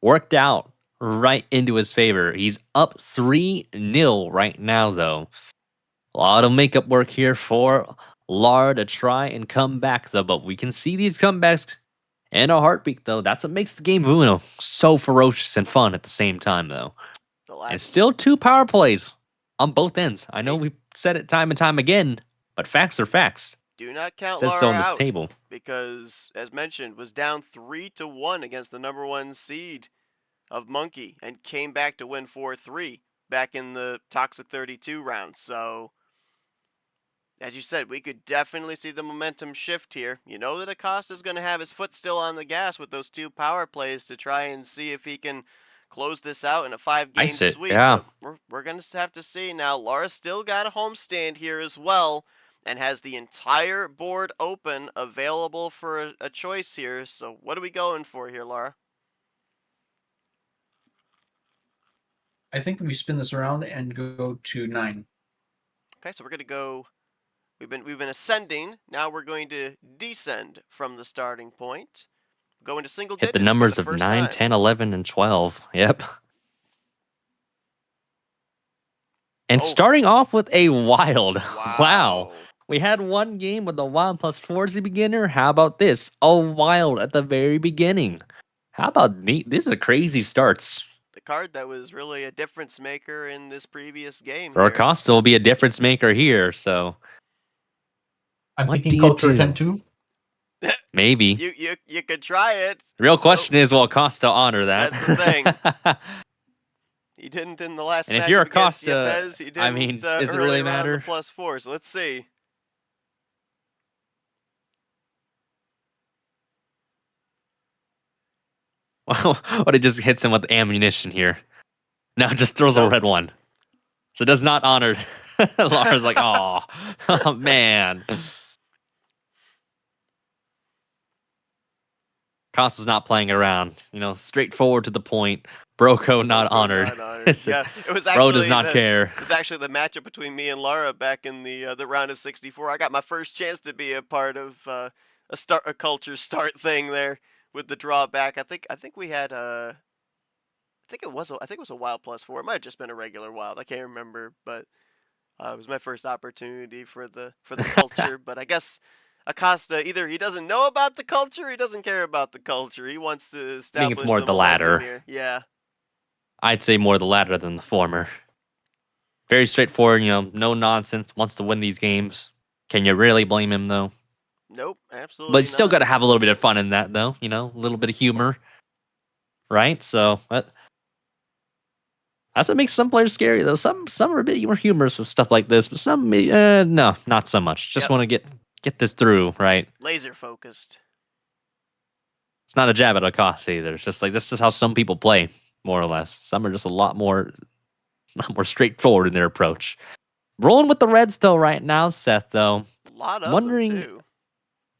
Speaker 3: Worked out right into his favor. He's up 3-0 right now, though. A lot of makeup work here for Lara to try and come back, though. But we can see these comebacks in a heartbeat, though. That's what makes the game of Uno so ferocious and fun at the same time, though. And still 2 power plays on both ends. I know we've said it time and time again, but facts are facts.
Speaker 2: Do not count
Speaker 3: Says
Speaker 2: Lara
Speaker 3: so on the
Speaker 2: out,
Speaker 3: table.
Speaker 2: because, as mentioned, was down 3-1 against the number 1 seed of Monkey, and came back to win 4-3 back in the Toxic 32 round. So, as you said, we could definitely see the momentum shift here. You know that Acosta's going to have his foot still on the gas with those 2 power plays to try and see if he can close this out in a 5-game sweep.
Speaker 3: Yeah.
Speaker 2: But we're going to have to see now. Lara still got a homestand here as well, and has the entire board open, available for a choice here. So what are we going for here, Lara?
Speaker 4: I think we spin this around and go to 9.
Speaker 2: Okay, so we're going to go. We've been ascending. Now we're going to descend from the starting point. Go into single
Speaker 3: Hit
Speaker 2: digits
Speaker 3: the numbers
Speaker 2: for
Speaker 3: of
Speaker 2: the first
Speaker 3: 9,
Speaker 2: time.
Speaker 3: 10, 11, and 12. Yep. And starting off with a wild. Wow. We had 1 game with a wild +4 as the beginner. How about this? A wild at the very beginning. How about neat? This is a crazy starts.
Speaker 2: The card that was really a difference maker in this previous game.
Speaker 3: For Acosta will be a difference maker here, so.
Speaker 4: I'm
Speaker 3: What
Speaker 4: thinking
Speaker 3: do you
Speaker 4: culture
Speaker 3: do?
Speaker 4: attempt 2.
Speaker 3: Maybe.
Speaker 2: You could try it.
Speaker 3: The real question is, will Acosta honor that?
Speaker 2: That's the thing. He didn't in the last
Speaker 3: And if
Speaker 2: matchup
Speaker 3: you're
Speaker 2: against
Speaker 3: Acosta,
Speaker 2: Yepes. He didn't
Speaker 3: I mean, does it
Speaker 2: earlier
Speaker 3: really
Speaker 2: on
Speaker 3: matter?
Speaker 2: the +4. So let's see.
Speaker 3: What, it just hits him with ammunition here. Now it just throws a red one. So it does not honor. Lara's like, oh man. Costa's not playing around. You know, straightforward to the point. Broco not honored.
Speaker 2: Yeah, it was actually
Speaker 3: Bro does not care.
Speaker 2: It was actually the matchup between me and Lara back in the round of 64. I got my first chance to be a part of a culture start thing there with the drawback. I think we had I think it was a wild +4. It might have just been a regular wild. I can't remember, but it was my first opportunity for the culture. But I guess Acosta, either he doesn't know about the culture, or he doesn't care about the culture. He wants to establish.
Speaker 3: I think it's more the
Speaker 2: momentum
Speaker 3: latter.
Speaker 2: here. Yeah.
Speaker 3: I'd say more the latter than the former. Very straightforward, no nonsense. Wants to win these games. Can you really blame him though?
Speaker 2: Nope, absolutely
Speaker 3: But still
Speaker 2: not.
Speaker 3: got to have a little bit of fun in that though. A little bit of humor, right? So that's what makes some players scary though. Some are a bit more humorous with stuff like this, but some no, not so much. Just
Speaker 2: Yep.
Speaker 3: want to get this through, right?
Speaker 2: Laser focused.
Speaker 3: It's not a jab at Acosta either. It's just like this is how some people play, more or less. Some are just a lot more straightforward in their approach. Rolling with the Reds though right now, Seth. Though,
Speaker 2: A lot of
Speaker 3: wondering.
Speaker 2: them too.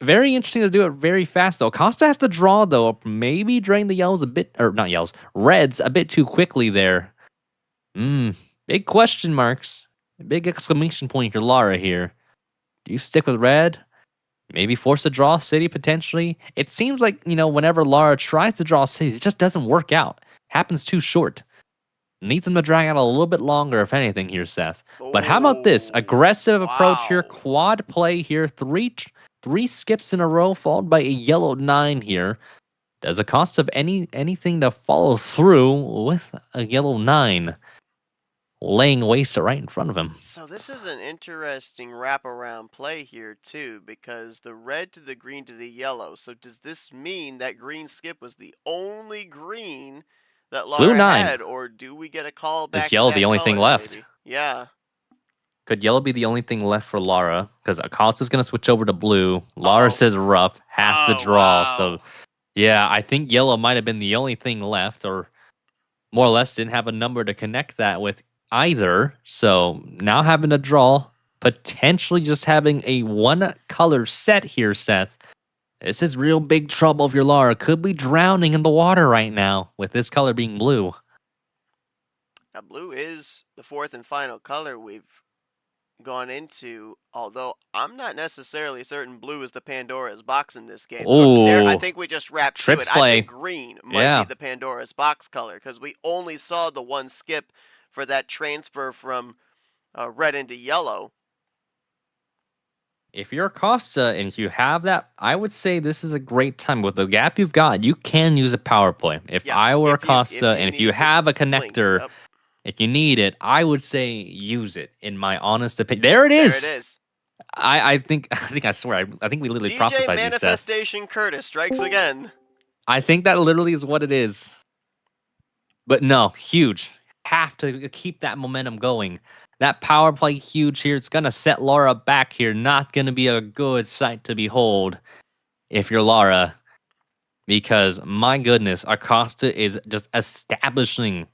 Speaker 3: Very interesting to do it very fast though. Acosta has to draw though. Maybe drain the yellows a bit, or not yellows, reds a bit too quickly there. Big question marks. Big exclamation point for Lara here. Do you stick with red? Maybe force a draw city potentially. It seems like, whenever Lara tries to draw city, it just doesn't work out. Happens too short. Needs them to drag out a little bit longer, if anything, here, Seth. But how about this? Aggressive approach here.
Speaker 2: Wow.
Speaker 3: Quad play here. Three skips in a row, followed by a yellow 9 here. Does Acosta have anything to follow through with a yellow 9? Laying waste right in front of him.
Speaker 2: So this is an interesting wraparound play here too, because the red to the green to the yellow. So does this mean that green skip was the only green that
Speaker 3: Blue
Speaker 2: Lara
Speaker 3: 9.
Speaker 2: had, or do we get a call back?
Speaker 3: Is yellow
Speaker 2: to
Speaker 3: the
Speaker 2: that
Speaker 3: only thing
Speaker 2: color,
Speaker 3: left?
Speaker 2: maybe? Yeah.
Speaker 3: Could yellow be the only thing left for Lara? Because Acosta's going to switch over to blue. Lara says rough, has to draw.
Speaker 2: Wow.
Speaker 3: So, yeah, I think yellow might have been the only thing left, or more or less didn't have a number to connect that with either. So now having to draw, potentially just having a one color set here, Seth. This is real big trouble if your Lara could be drowning in the water right now with this color being blue.
Speaker 2: Now blue is the fourth and final color we've gone into, although I'm not necessarily certain blue is the Pandora's box in this game. I
Speaker 3: Ooh,
Speaker 2: think we just wrapped
Speaker 3: trick
Speaker 2: to it.
Speaker 3: play.
Speaker 2: I think green might
Speaker 3: Yeah.
Speaker 2: be the Pandora's box color, because we only saw the one skip for that transfer from red into yellow.
Speaker 3: If you're Acosta and if you have that, I would say this is a great time. With the gap you've got, you can use a power play. If
Speaker 2: Yeah,
Speaker 3: I were
Speaker 2: if you
Speaker 3: Acosta and if you
Speaker 2: need the
Speaker 3: have a
Speaker 2: blink,
Speaker 3: connector,
Speaker 2: yep.
Speaker 3: if you need it, I would say use it. In my honest opinion, there it is.
Speaker 2: There it is.
Speaker 3: I think I swear I think we literally
Speaker 2: DJ
Speaker 3: prophesied this, Seth.
Speaker 2: Manifestation Curtis strikes again.
Speaker 3: I think that literally is what it is. But no, huge. Have to keep that momentum going. That power play huge here. It's gonna set Lara back here. Not gonna be a good sight to behold if you're Lara. Because my goodness, Acosta is just establishing,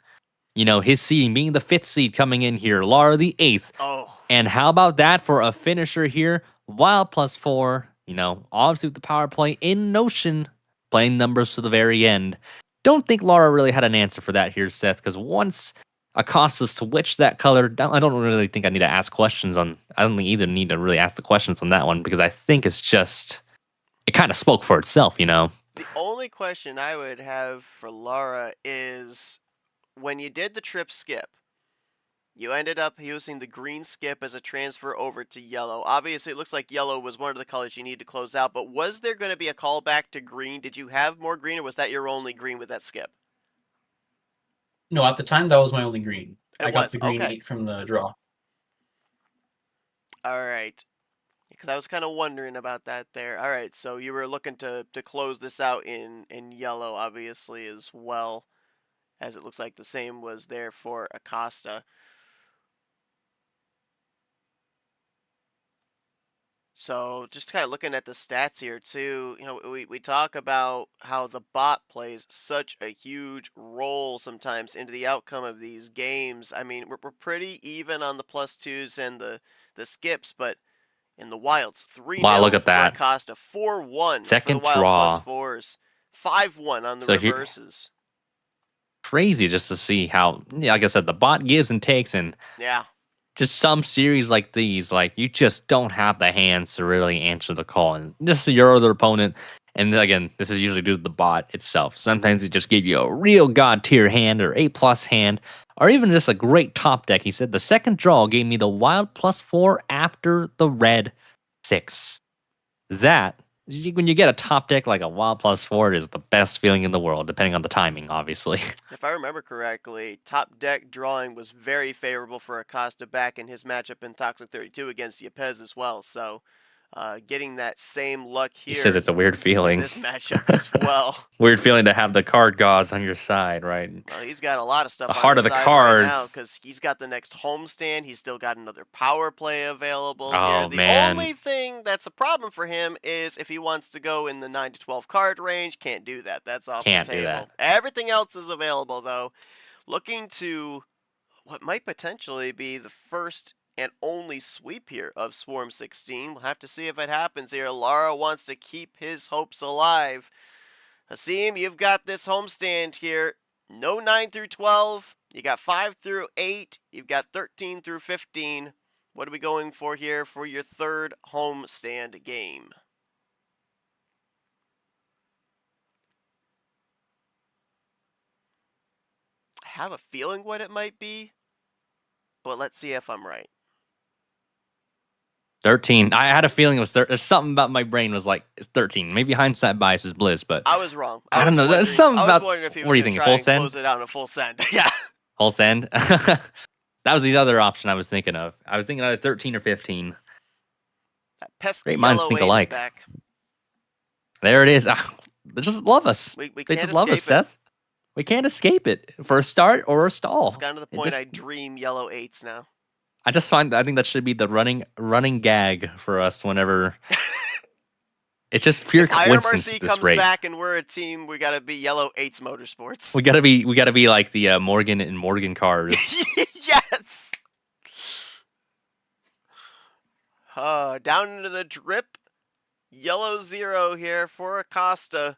Speaker 3: his seed, being the 5th seed coming in here. Lara the 8th.
Speaker 2: Oh.
Speaker 3: And how about that for a finisher here? Wild +4. Obviously with the power play in notion, playing numbers to the very end. Don't think Lara really had an answer for that here, Seth, because once Acosta switched that color, I don't really think I need to ask questions on. I don't think either need to really ask the questions on that one, because I think it's just, it kind of spoke for itself,
Speaker 2: The only question I would have for Lara is, when you did the trip skip, you ended up using the green skip as a transfer over to yellow. Obviously, it looks like yellow was one of the colors you need to close out, but was there going to be a callback to green? Did you have more green, or was that your only green with that skip?
Speaker 4: No, at the time, that was my only green. I got
Speaker 2: was,
Speaker 4: the green
Speaker 2: okay.
Speaker 4: 8 from the draw.
Speaker 2: All right. Because I was kind of wondering about that there. All right, so you were looking to close this out in yellow, obviously, as well, as it looks like the same was there for Acosta. So just kind of looking at the stats here too, we talk about how the bot plays such a huge role sometimes into the outcome of these games. I mean, we're pretty even on the +2s and the skips, but in the wilds, 3-0
Speaker 3: Wow, look at
Speaker 2: for
Speaker 3: that.
Speaker 2: Acosta, 4-1
Speaker 3: Second
Speaker 2: for the wild
Speaker 3: draw.
Speaker 2: +4s, 5-1 on the
Speaker 3: So here-
Speaker 2: reverses.
Speaker 3: Crazy just to see how, like I said, the bot gives and takes, and
Speaker 2: Yeah.
Speaker 3: just some series like these, like you just don't have the hands to really answer the call. And this is your other opponent. And again, this is usually due to the bot itself. Sometimes it just give you a real god tier hand or A+ hand, or even just a great top deck. He said the second draw gave me the wild +4 after the red 6. That when you get a top deck like a Wild +4, it is the best feeling in the world, depending on the timing, obviously.
Speaker 2: If I remember correctly, top deck drawing was very favorable for Acosta back in his matchup in Toxic 32 against Yepes as well. So getting that same luck
Speaker 3: He says
Speaker 2: here
Speaker 3: it's a weird
Speaker 2: in
Speaker 3: feeling.
Speaker 2: this matchup as well.
Speaker 3: Weird feeling to have the card gods on your side, right?
Speaker 2: Well, he's got a lot of stuff
Speaker 3: The
Speaker 2: on
Speaker 3: heart
Speaker 2: his
Speaker 3: of the
Speaker 2: side right now
Speaker 3: cards.
Speaker 2: because he's got the next homestand. He's still got another power play available here.
Speaker 3: Oh,
Speaker 2: The
Speaker 3: man.
Speaker 2: only thing that's a problem for him is if he wants to go in the 9 to 12 card range, can't do that. That's off
Speaker 3: Can't
Speaker 2: the
Speaker 3: do
Speaker 2: table.
Speaker 3: that.
Speaker 2: Everything else is available though. Looking to what might potentially be the first and only sweep here of Swarm 16. We'll have to see if it happens here. Lara wants to keep his hopes alive. Hasim, you've got this homestand here. No 9 through 12. You got 5 through 8. You've got 13 through 15. What are we going for here for your third homestand game? I have a feeling what it might be, but let's see if I'm right.
Speaker 3: 13. I had a feeling it was there's something about my brain was like it's 13. Maybe hindsight bias is bliss, but
Speaker 2: I was wrong.
Speaker 3: I don't know. There's something
Speaker 2: I was
Speaker 3: about.
Speaker 2: wondering if he
Speaker 3: What
Speaker 2: was
Speaker 3: do you
Speaker 2: going
Speaker 3: think?
Speaker 2: to try
Speaker 3: Full
Speaker 2: and
Speaker 3: send?
Speaker 2: close it out in a full send. Yeah.
Speaker 3: Full send. That was the other option I was thinking of. I was thinking either 13 or 15.
Speaker 2: That pesky
Speaker 3: Great minds
Speaker 2: yellow
Speaker 3: think
Speaker 2: 8 is
Speaker 3: alike.
Speaker 2: back.
Speaker 3: There it is. They just love us.
Speaker 2: We
Speaker 3: They
Speaker 2: can't
Speaker 3: just love us,
Speaker 2: escape it.
Speaker 3: Seth. We can't escape it for a start or a stall.
Speaker 2: It's gotten to the
Speaker 3: It
Speaker 2: point
Speaker 3: just-
Speaker 2: I dream yellow 8s now.
Speaker 3: I think that should be the running gag for us whenever. It's just pure coincidence
Speaker 2: IRMRC
Speaker 3: at this
Speaker 2: comes
Speaker 3: rate.
Speaker 2: back and we're a team, we gotta be yellow 8s motorsports.
Speaker 3: We gotta be like the Morgan and Morgan cars.
Speaker 2: Yes! Down into the drip. Yellow 0 here for Acosta.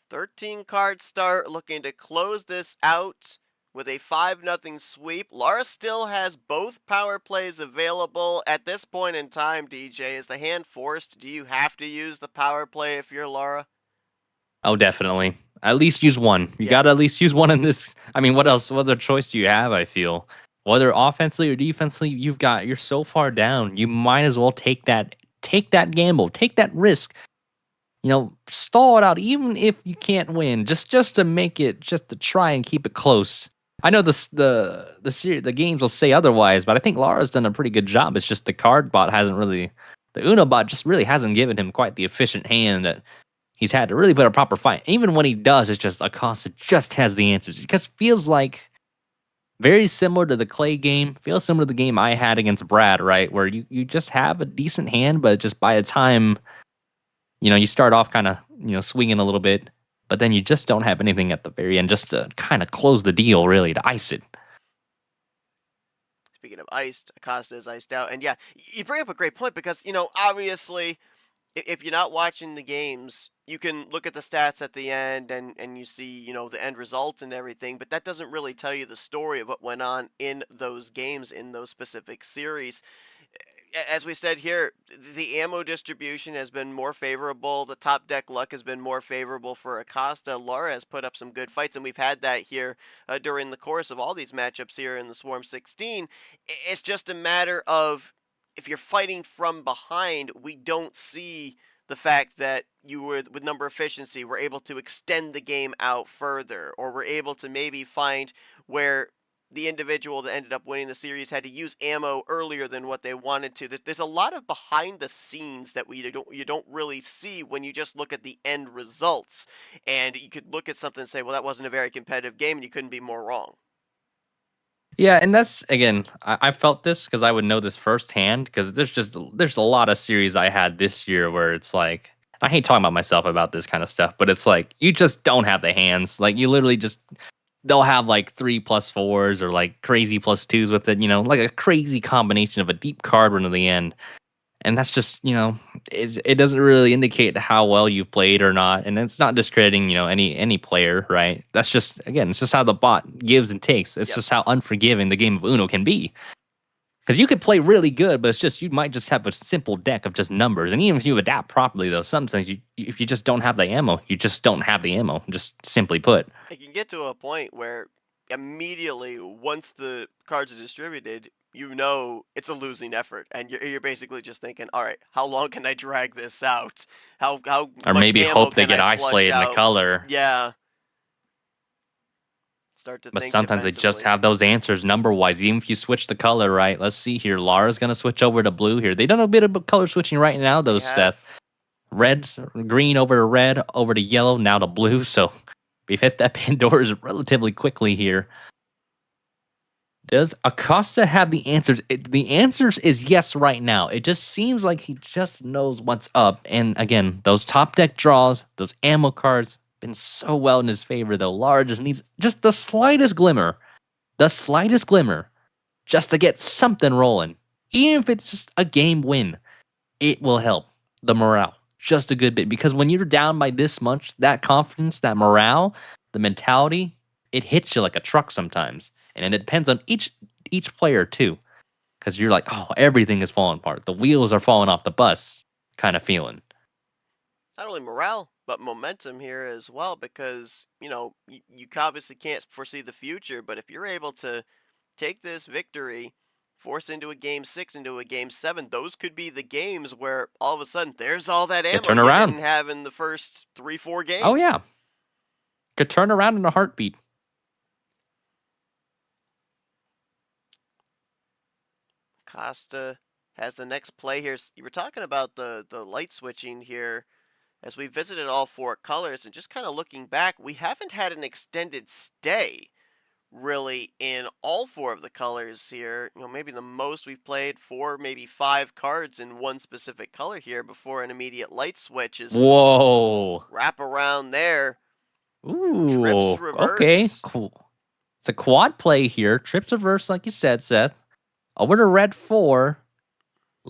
Speaker 2: 13 card start, looking to close this out with a 5-0 sweep. Lara still has both power plays available at this point in time, DJ. Is the hand forced? Do you have to use the power play if you're Lara?
Speaker 3: Oh, definitely. At least use one. You
Speaker 2: Yeah.
Speaker 3: gotta at least use one in this. I mean, what else? What other choice do you have? I feel whether offensively or defensively, you're so far down. You might as well take that gamble, take that risk. Stall it out, even if you can't win, just to make it, just to try and keep it close. I know the games will say otherwise, but I think Lara's done a pretty good job. It's just the card bot the Uno bot just really hasn't given him quite the efficient hand that he's had to really put a proper fight. Even when he does, it's just Acosta just has the answers. It just feels like very similar to the Clay game. Feels similar to the game I had against Brad, right? Where you just have a decent hand, but just by the time you start off kind of swinging a little bit, but then you just don't have anything at the very end just to kind of close the deal, really, to ice it.
Speaker 2: Speaking of iced, Acosta is iced out. And yeah, you bring up a great point because, obviously, if you're not watching the games, you can look at the stats at the end and you see, the end result and everything, but that doesn't really tell you the story of what went on in those games, in those specific series. As we said here, the ammo distribution has been more favorable. The top deck luck has been more favorable for Acosta. Lara has put up some good fights, and we've had that here during the course of all these matchups here in the Swarm 16. It's just a matter of if you're fighting from behind, we don't see the fact that you were, with number efficiency, were able to extend the game out further, or were able to maybe find where the individual that ended up winning the series had to use ammo earlier than what they wanted to. There's a lot of behind the scenes that you don't really see when you just look at the end results. And you could look at something and say, well, that wasn't a very competitive game, and you couldn't be more wrong.
Speaker 3: Yeah, and that's, again, I felt this because I would know this firsthand, because there's a lot of series I had this year where it's like, I hate talking about myself about this kind of stuff, but it's like, you just don't have the hands. Like, you literally just, they'll have like 3+4s or like crazy +2s with it, like a crazy combination of a deep card run to the end. And that's just, it doesn't really indicate how well you've played or not. And it's not discrediting, any player, right? That's just, again, it's just how the bot gives and takes. It's just how unforgiving the game of Uno can be. Because you could play really good, but it's just, you might just have a simple deck of just numbers. And even if you adapt properly, though, sometimes if you just don't have the ammo, you just don't have the ammo, just simply put.
Speaker 2: It can get to a point where immediately, once the cards are distributed, you know it's a losing effort, and you're basically just thinking, all right, how long can I drag this out? How
Speaker 3: Or
Speaker 2: much
Speaker 3: maybe
Speaker 2: ammo
Speaker 3: hope they
Speaker 2: can
Speaker 3: get
Speaker 2: I flush
Speaker 3: isolated in the
Speaker 2: out?
Speaker 3: color.
Speaker 2: Yeah. Start to
Speaker 3: But
Speaker 2: think
Speaker 3: sometimes they just
Speaker 2: defensively.
Speaker 3: have those answers number wise, even if you switch the color, right? Let's see here. Lara's going to switch over to blue here. They done a bit of color switching right now, though,
Speaker 2: They have.
Speaker 3: Seth. Green over to red, over to yellow, now to blue. So we've hit that Pandora's relatively quickly here. Does Acosta have the answers? The answers is yes right now. It just seems like he just knows what's up. And again, those top deck draws, those ammo cards, been so well in his favor, though. Lara just needs just the slightest glimmer, just to get something rolling. Even if it's just a game win, it will help the morale just a good bit. Because when you're down by this much, that confidence, that morale, the mentality, it hits you like a truck sometimes. And it depends on each player too. Because you're like, oh, everything is falling apart. The wheels are falling off the bus kind of feeling.
Speaker 2: Not only morale, but momentum here as well, because, you obviously can't foresee the future, but if you're able to take this victory, force into a game 6, into a game 7, those could be the games where all of a sudden there's all that ammo
Speaker 3: turn
Speaker 2: you
Speaker 3: around.
Speaker 2: didn't have in the first 3-4 games.
Speaker 3: Oh, yeah. Could turn around in a heartbeat.
Speaker 2: Acosta has the next play here. You were talking about the light switching here. As we visited all 4 colors, and just kind of looking back, we haven't had an extended stay really in all 4 of the colors here. Maybe the most we've played 4, maybe 5 cards in one specific color here before an immediate light switch is
Speaker 3: Whoa.
Speaker 2: wrap around there.
Speaker 3: Ooh.
Speaker 2: Trips reverse.
Speaker 3: Okay, cool. It's a quad play here. Trips reverse, like you said, Seth. Over to red 4.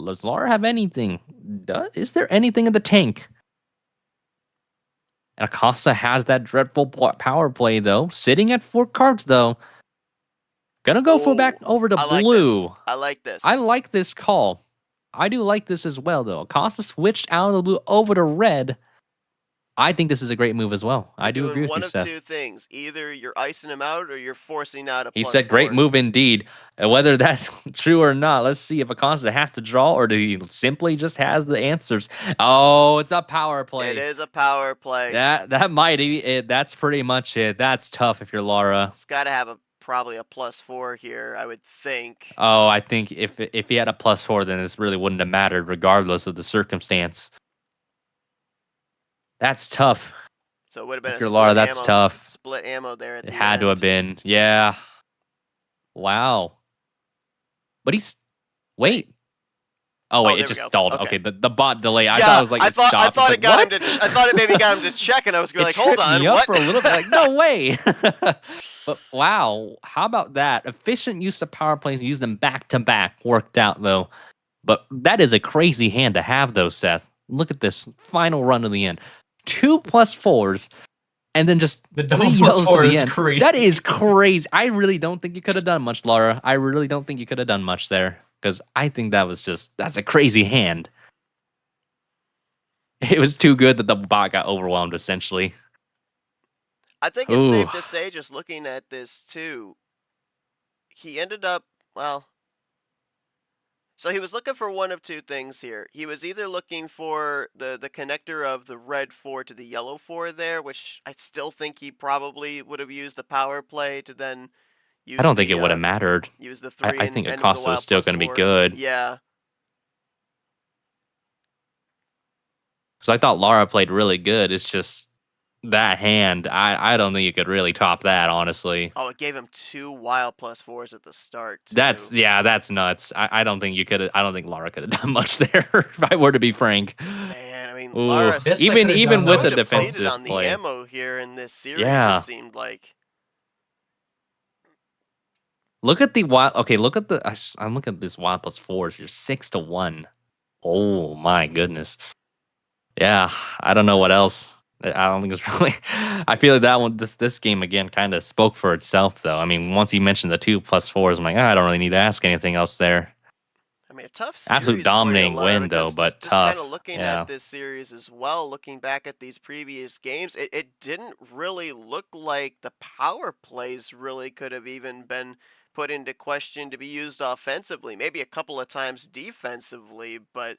Speaker 3: Does Lara have anything? Is there anything in the tank? And Acosta has that dreadful power play, though. Sitting at 4 cards, though. Gonna go for back over to blue.
Speaker 2: I like this.
Speaker 3: I like this call. I do like this as well, though. Acosta switched out of the blue over to red. I think this is a great move as well. I do agree with you, Seth.
Speaker 2: One of 2 things. Either you're icing him out or you're forcing out a
Speaker 3: He
Speaker 2: +4.
Speaker 3: said great move indeed. And whether that's true or not, let's see if Acosta has to draw or do he simply just has the answers. Oh, it's a power play.
Speaker 2: It is a power play.
Speaker 3: That might be it. That's pretty much it. That's tough if you're Lara.
Speaker 2: It's got to have probably a +4 here, I would think.
Speaker 3: Oh, I think if he had a +4, then this really wouldn't have mattered regardless of the circumstance. That's tough.
Speaker 2: So it would have been
Speaker 3: if you're Lara, that's tough.
Speaker 2: Split ammo there at the end.
Speaker 3: It had to have been. Yeah. Wow. But wait. Oh wait, it just stalled. Okay, the bot delay. I thought it was like it stopped.
Speaker 2: I thought it got him to. I thought it maybe got him to check, and I was like, hold on,
Speaker 3: me up
Speaker 2: what?
Speaker 3: for a little bit. Like, no way. But wow, how about that? Efficient use of power plays, use them back to back. Worked out though. But that is a crazy hand to have, though, Seth. Look at this final run to the end. 2 +4s, and then just
Speaker 4: The
Speaker 3: 3
Speaker 4: double
Speaker 3: yellows to
Speaker 4: +4
Speaker 3: the
Speaker 4: is
Speaker 3: end.
Speaker 4: crazy.
Speaker 3: That is crazy. I really don't think you could have done much, Lara. I really don't think you could have done much there. Because I think that's a crazy hand. It was too good that the bot got overwhelmed, essentially.
Speaker 2: I think it's safe to say, just looking at this too, he ended up, well, so he was looking for one of 2 things here. He was either looking for the connector of the red 4 to the yellow 4 there, which I still think he probably would have used the power play to then use
Speaker 3: I don't think it would have mattered.
Speaker 2: Use the 3
Speaker 3: I think Acosta was still going to be good.
Speaker 2: Yeah.
Speaker 3: Because I thought Lara played really good. It's just that hand. I don't think you could really top that, honestly.
Speaker 2: Oh, it gave him 2 wild +4s at the start, too.
Speaker 3: That's nuts. I don't think you could. I don't think Lara could have done much there. If I were to be frank.
Speaker 2: Man, I mean, Lara
Speaker 3: even with the
Speaker 2: so
Speaker 3: defensive
Speaker 2: on the
Speaker 3: play.
Speaker 2: ammo here in this series.
Speaker 3: Yeah.
Speaker 2: It seemed like.
Speaker 3: Look at the wild. Okay, look at the. I'm looking at this wild +4s. You're 6-1. Oh my goodness. Yeah, I don't know what else. I don't think it's really. I feel like that one, this game again, kind of spoke for itself, though. I mean, once he mentioned the 2 +4s, I'm like, I don't really need to ask anything else there.
Speaker 2: I mean, a tough series.
Speaker 3: Absolute dominating
Speaker 2: for you, Lara,
Speaker 3: win, though, but
Speaker 2: just
Speaker 3: tough.
Speaker 2: kind of looking at this series as well, looking back at these previous games, it didn't really look like the power plays really could have even been put into question to be used offensively, maybe a couple of times defensively, but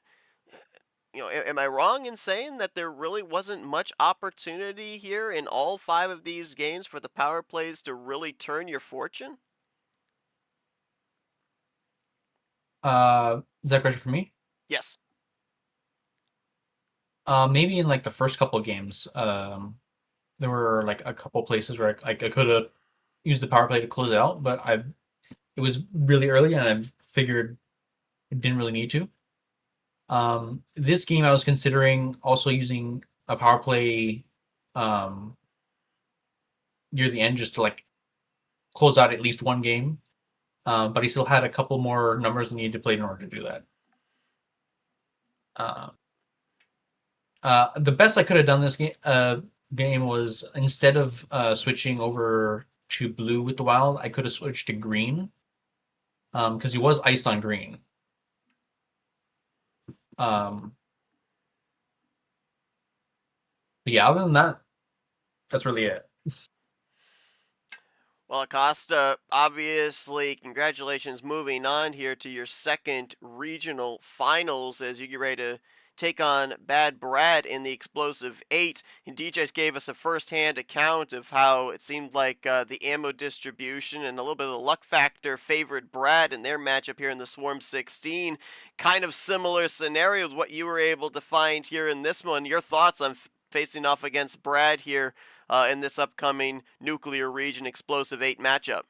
Speaker 2: am I wrong in saying that there really wasn't much opportunity here in all 5 of these games for the power plays to really turn your fortune?
Speaker 4: Is that a question for me?
Speaker 2: Yes.
Speaker 4: Maybe in like the first couple of games, there were like a couple places where I could have used the power play to close it out, but it was really early and I figured I didn't really need to. This game I was considering also using a power play near the end just to like close out at least one game. But he still had a couple more numbers he needed to play in order to do that. The best I could have done this game was instead of switching over to blue with the wild, I could have switched to green because he was iced on green. But yeah, other than that, that's really it.
Speaker 2: Well, Acosta, obviously, congratulations moving on here to your second regional finals as you get ready to take on Bad Brad in the Explosive 8. And DJ's gave us a first-hand account of how it seemed like the ammo distribution and a little bit of the luck factor favored Brad in their matchup here in the Swarm 16. Kind of similar scenario with what you were able to find here in this one. Your thoughts on facing off against Brad here in this upcoming Nuclear Region Explosive 8 matchup?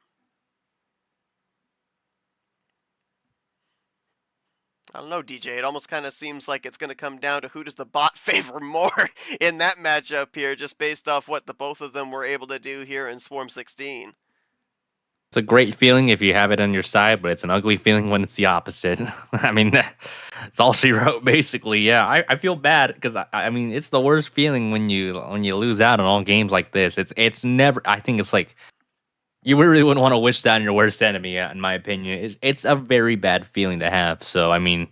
Speaker 2: I don't know, DJ. It almost kind of seems like it's going to come down to who does the bot favor more in that matchup here, just based off what the both of them were able to do here in Swarm 16.
Speaker 3: It's a great feeling if you have it on your side, but it's an ugly feeling when it's the opposite. I mean, that's all she wrote, basically. Yeah, I feel bad because I mean, it's the worst feeling when you lose out on all games like this. It's never. I think it's like you really wouldn't want to wish that on your worst enemy, in my opinion. It's a very bad feeling to have. So I mean,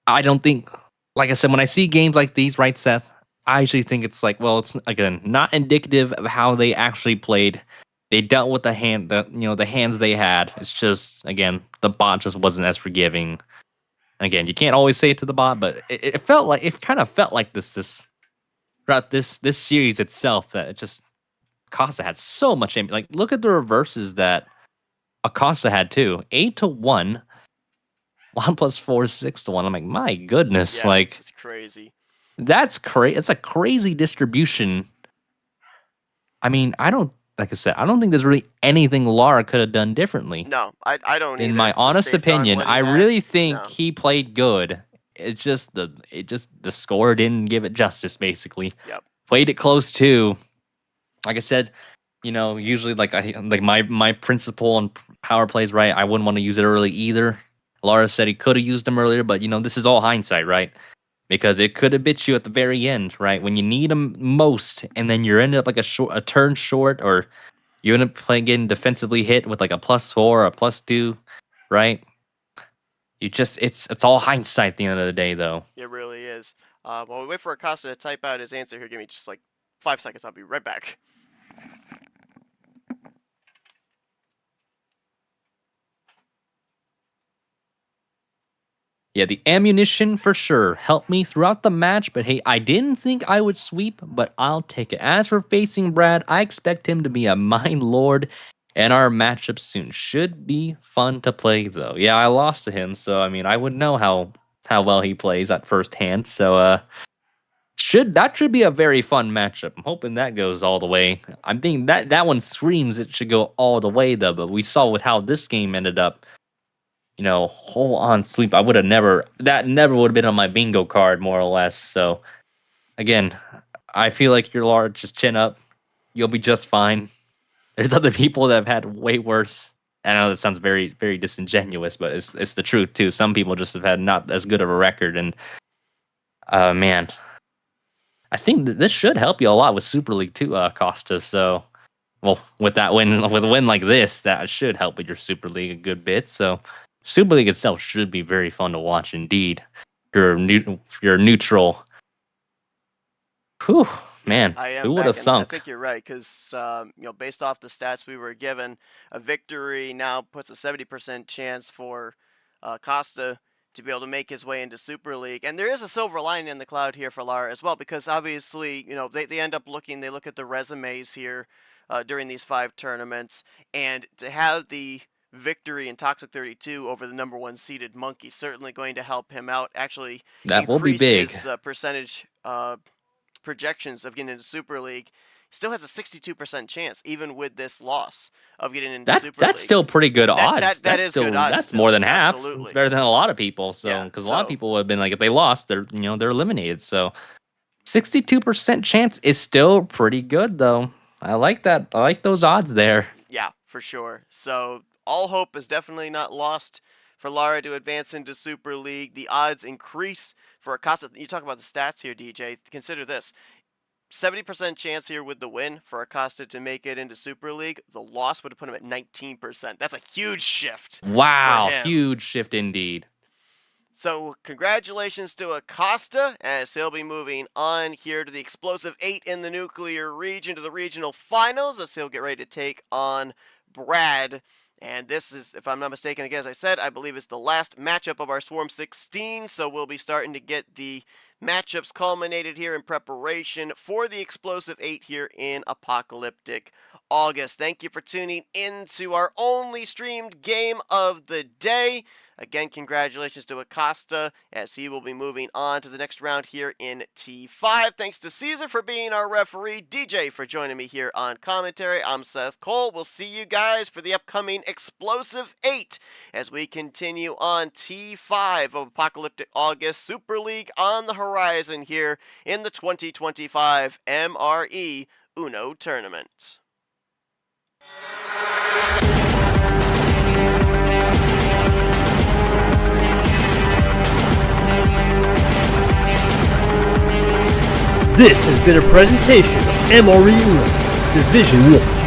Speaker 3: I don't think, like I said, when I see games like these, right, Seth, I actually think it's like, well, it's again not indicative of how they actually played. They dealt with the hands they had. It's just, again, the bot just wasn't as forgiving. Again, you can't always say it to the bot, but it kind of felt like this throughout this series itself, that it just Acosta had so much aim. Like, look at the reverses that Acosta had too. 8-1, 1 + 4 is 6-1. I'm like, my goodness,
Speaker 2: Yeah,
Speaker 3: like
Speaker 2: it's crazy.
Speaker 3: that's crazy. It's a crazy distribution. I mean, like I said, I don't think there's really anything Lara could have done differently.
Speaker 2: No, I don't either.
Speaker 3: In my
Speaker 2: just
Speaker 3: honest
Speaker 2: based on
Speaker 3: opinion,
Speaker 2: what he
Speaker 3: I
Speaker 2: had.
Speaker 3: really think
Speaker 2: No.
Speaker 3: he played good. It's just the score didn't give it justice. Basically,
Speaker 2: Yep.
Speaker 3: played it close too. Like I said, usually like my principle on power plays, right? I wouldn't want to use it early either. Lara said he could have used them earlier, but this is all hindsight, right? Because it could have bit you at the very end, right? When you need them most, and then you're ended up like a turn short, or you end up getting defensively hit with like a +4 or a +2, right? It's all hindsight at the end of the day, though.
Speaker 2: It really is. While we wait for Acosta to type out his answer here, give me just like 5 seconds. I'll be right back.
Speaker 3: Yeah, the ammunition for sure helped me throughout the match, but hey, I didn't think I would sweep, but I'll take it. As for facing Brad, I expect him to be a mind lord, and our matchup soon should be fun to play, though. Yeah, I lost to him, so I mean, I wouldn't know how well he plays at first hand, so should be a very fun matchup. I'm hoping that goes all the way. I'm thinking that one screams it should go all the way, though, but we saw with how this game ended up. Whole on sweep. That never would have been on my bingo card, more or less. So, again, I feel like you're large, just chin up. You'll be just fine. There's other people that have had way worse. I know that sounds very, very disingenuous, but it's the truth, too. Some people just have had not as good of a record. And, man, I think this should help you a lot with Super League, too, Costa. So, well, with a win like this, that should help with your Super League a good bit. So, Super League itself should be very fun to watch indeed. You're neutral. Whew. Man,
Speaker 2: I am
Speaker 3: who would have
Speaker 2: back, and I
Speaker 3: thunk?
Speaker 2: think you're right because based off the stats we were given, a victory now puts a 70% chance for Acosta to be able to make his way into Super League. And there is a silver lining in the cloud here for Lara as well, because obviously, they end up they look at the resumes here during these 5 tournaments, and to have the victory in Toxic 32 over the number 1 seeded Monkey certainly going to help him out. Actually,
Speaker 3: That will be
Speaker 2: increased
Speaker 3: big.
Speaker 2: his percentage projections of getting into Super League. Still has a 62% chance, even with this loss, of getting into Super League.
Speaker 3: That's still pretty good odds.
Speaker 2: That is
Speaker 3: still,
Speaker 2: good odds.
Speaker 3: That's
Speaker 2: still.
Speaker 3: more than half.
Speaker 2: Absolutely.
Speaker 3: It's better than a lot of people. So
Speaker 2: Yeah,
Speaker 3: because a lot of people would have been like, if they lost, they're eliminated. So 62% chance is still pretty good, though. I like that. I like those odds there.
Speaker 2: Yeah, for sure. So all hope is definitely not lost for Lara to advance into Super League. The odds increase for Acosta. You talk about the stats here, DJ. Consider this. 70% chance here with the win for Acosta to make it into Super League. The loss would have put him at 19%. That's a huge shift.
Speaker 3: Wow,
Speaker 2: for him.
Speaker 3: huge shift indeed.
Speaker 2: So congratulations to Acosta, as he'll be moving on here to the Explosive 8 in the Nuclear region, to the regional finals, as he'll get ready to take on Brad. And this is, if I'm not mistaken, again, as I said, I believe it's the last matchup of our Swarm 16, so we'll be starting to get the matchups culminated here in preparation for the Explosive 8 here in Apocalyptic August. Thank you for tuning in to our only streamed game of the day. Again, congratulations to Acosta, as he will be moving on to the next round here in T5. Thanks to Caesar for being our referee, DJ for joining me here on commentary. I'm Seth Cole. We'll see you guys for the upcoming Explosive 8 as we continue on T5 of Apocalyptic August. Super League on the horizon here in the 2025 MRE Uno Tournament.
Speaker 1: This has been a presentation of MRE Uno Division 1.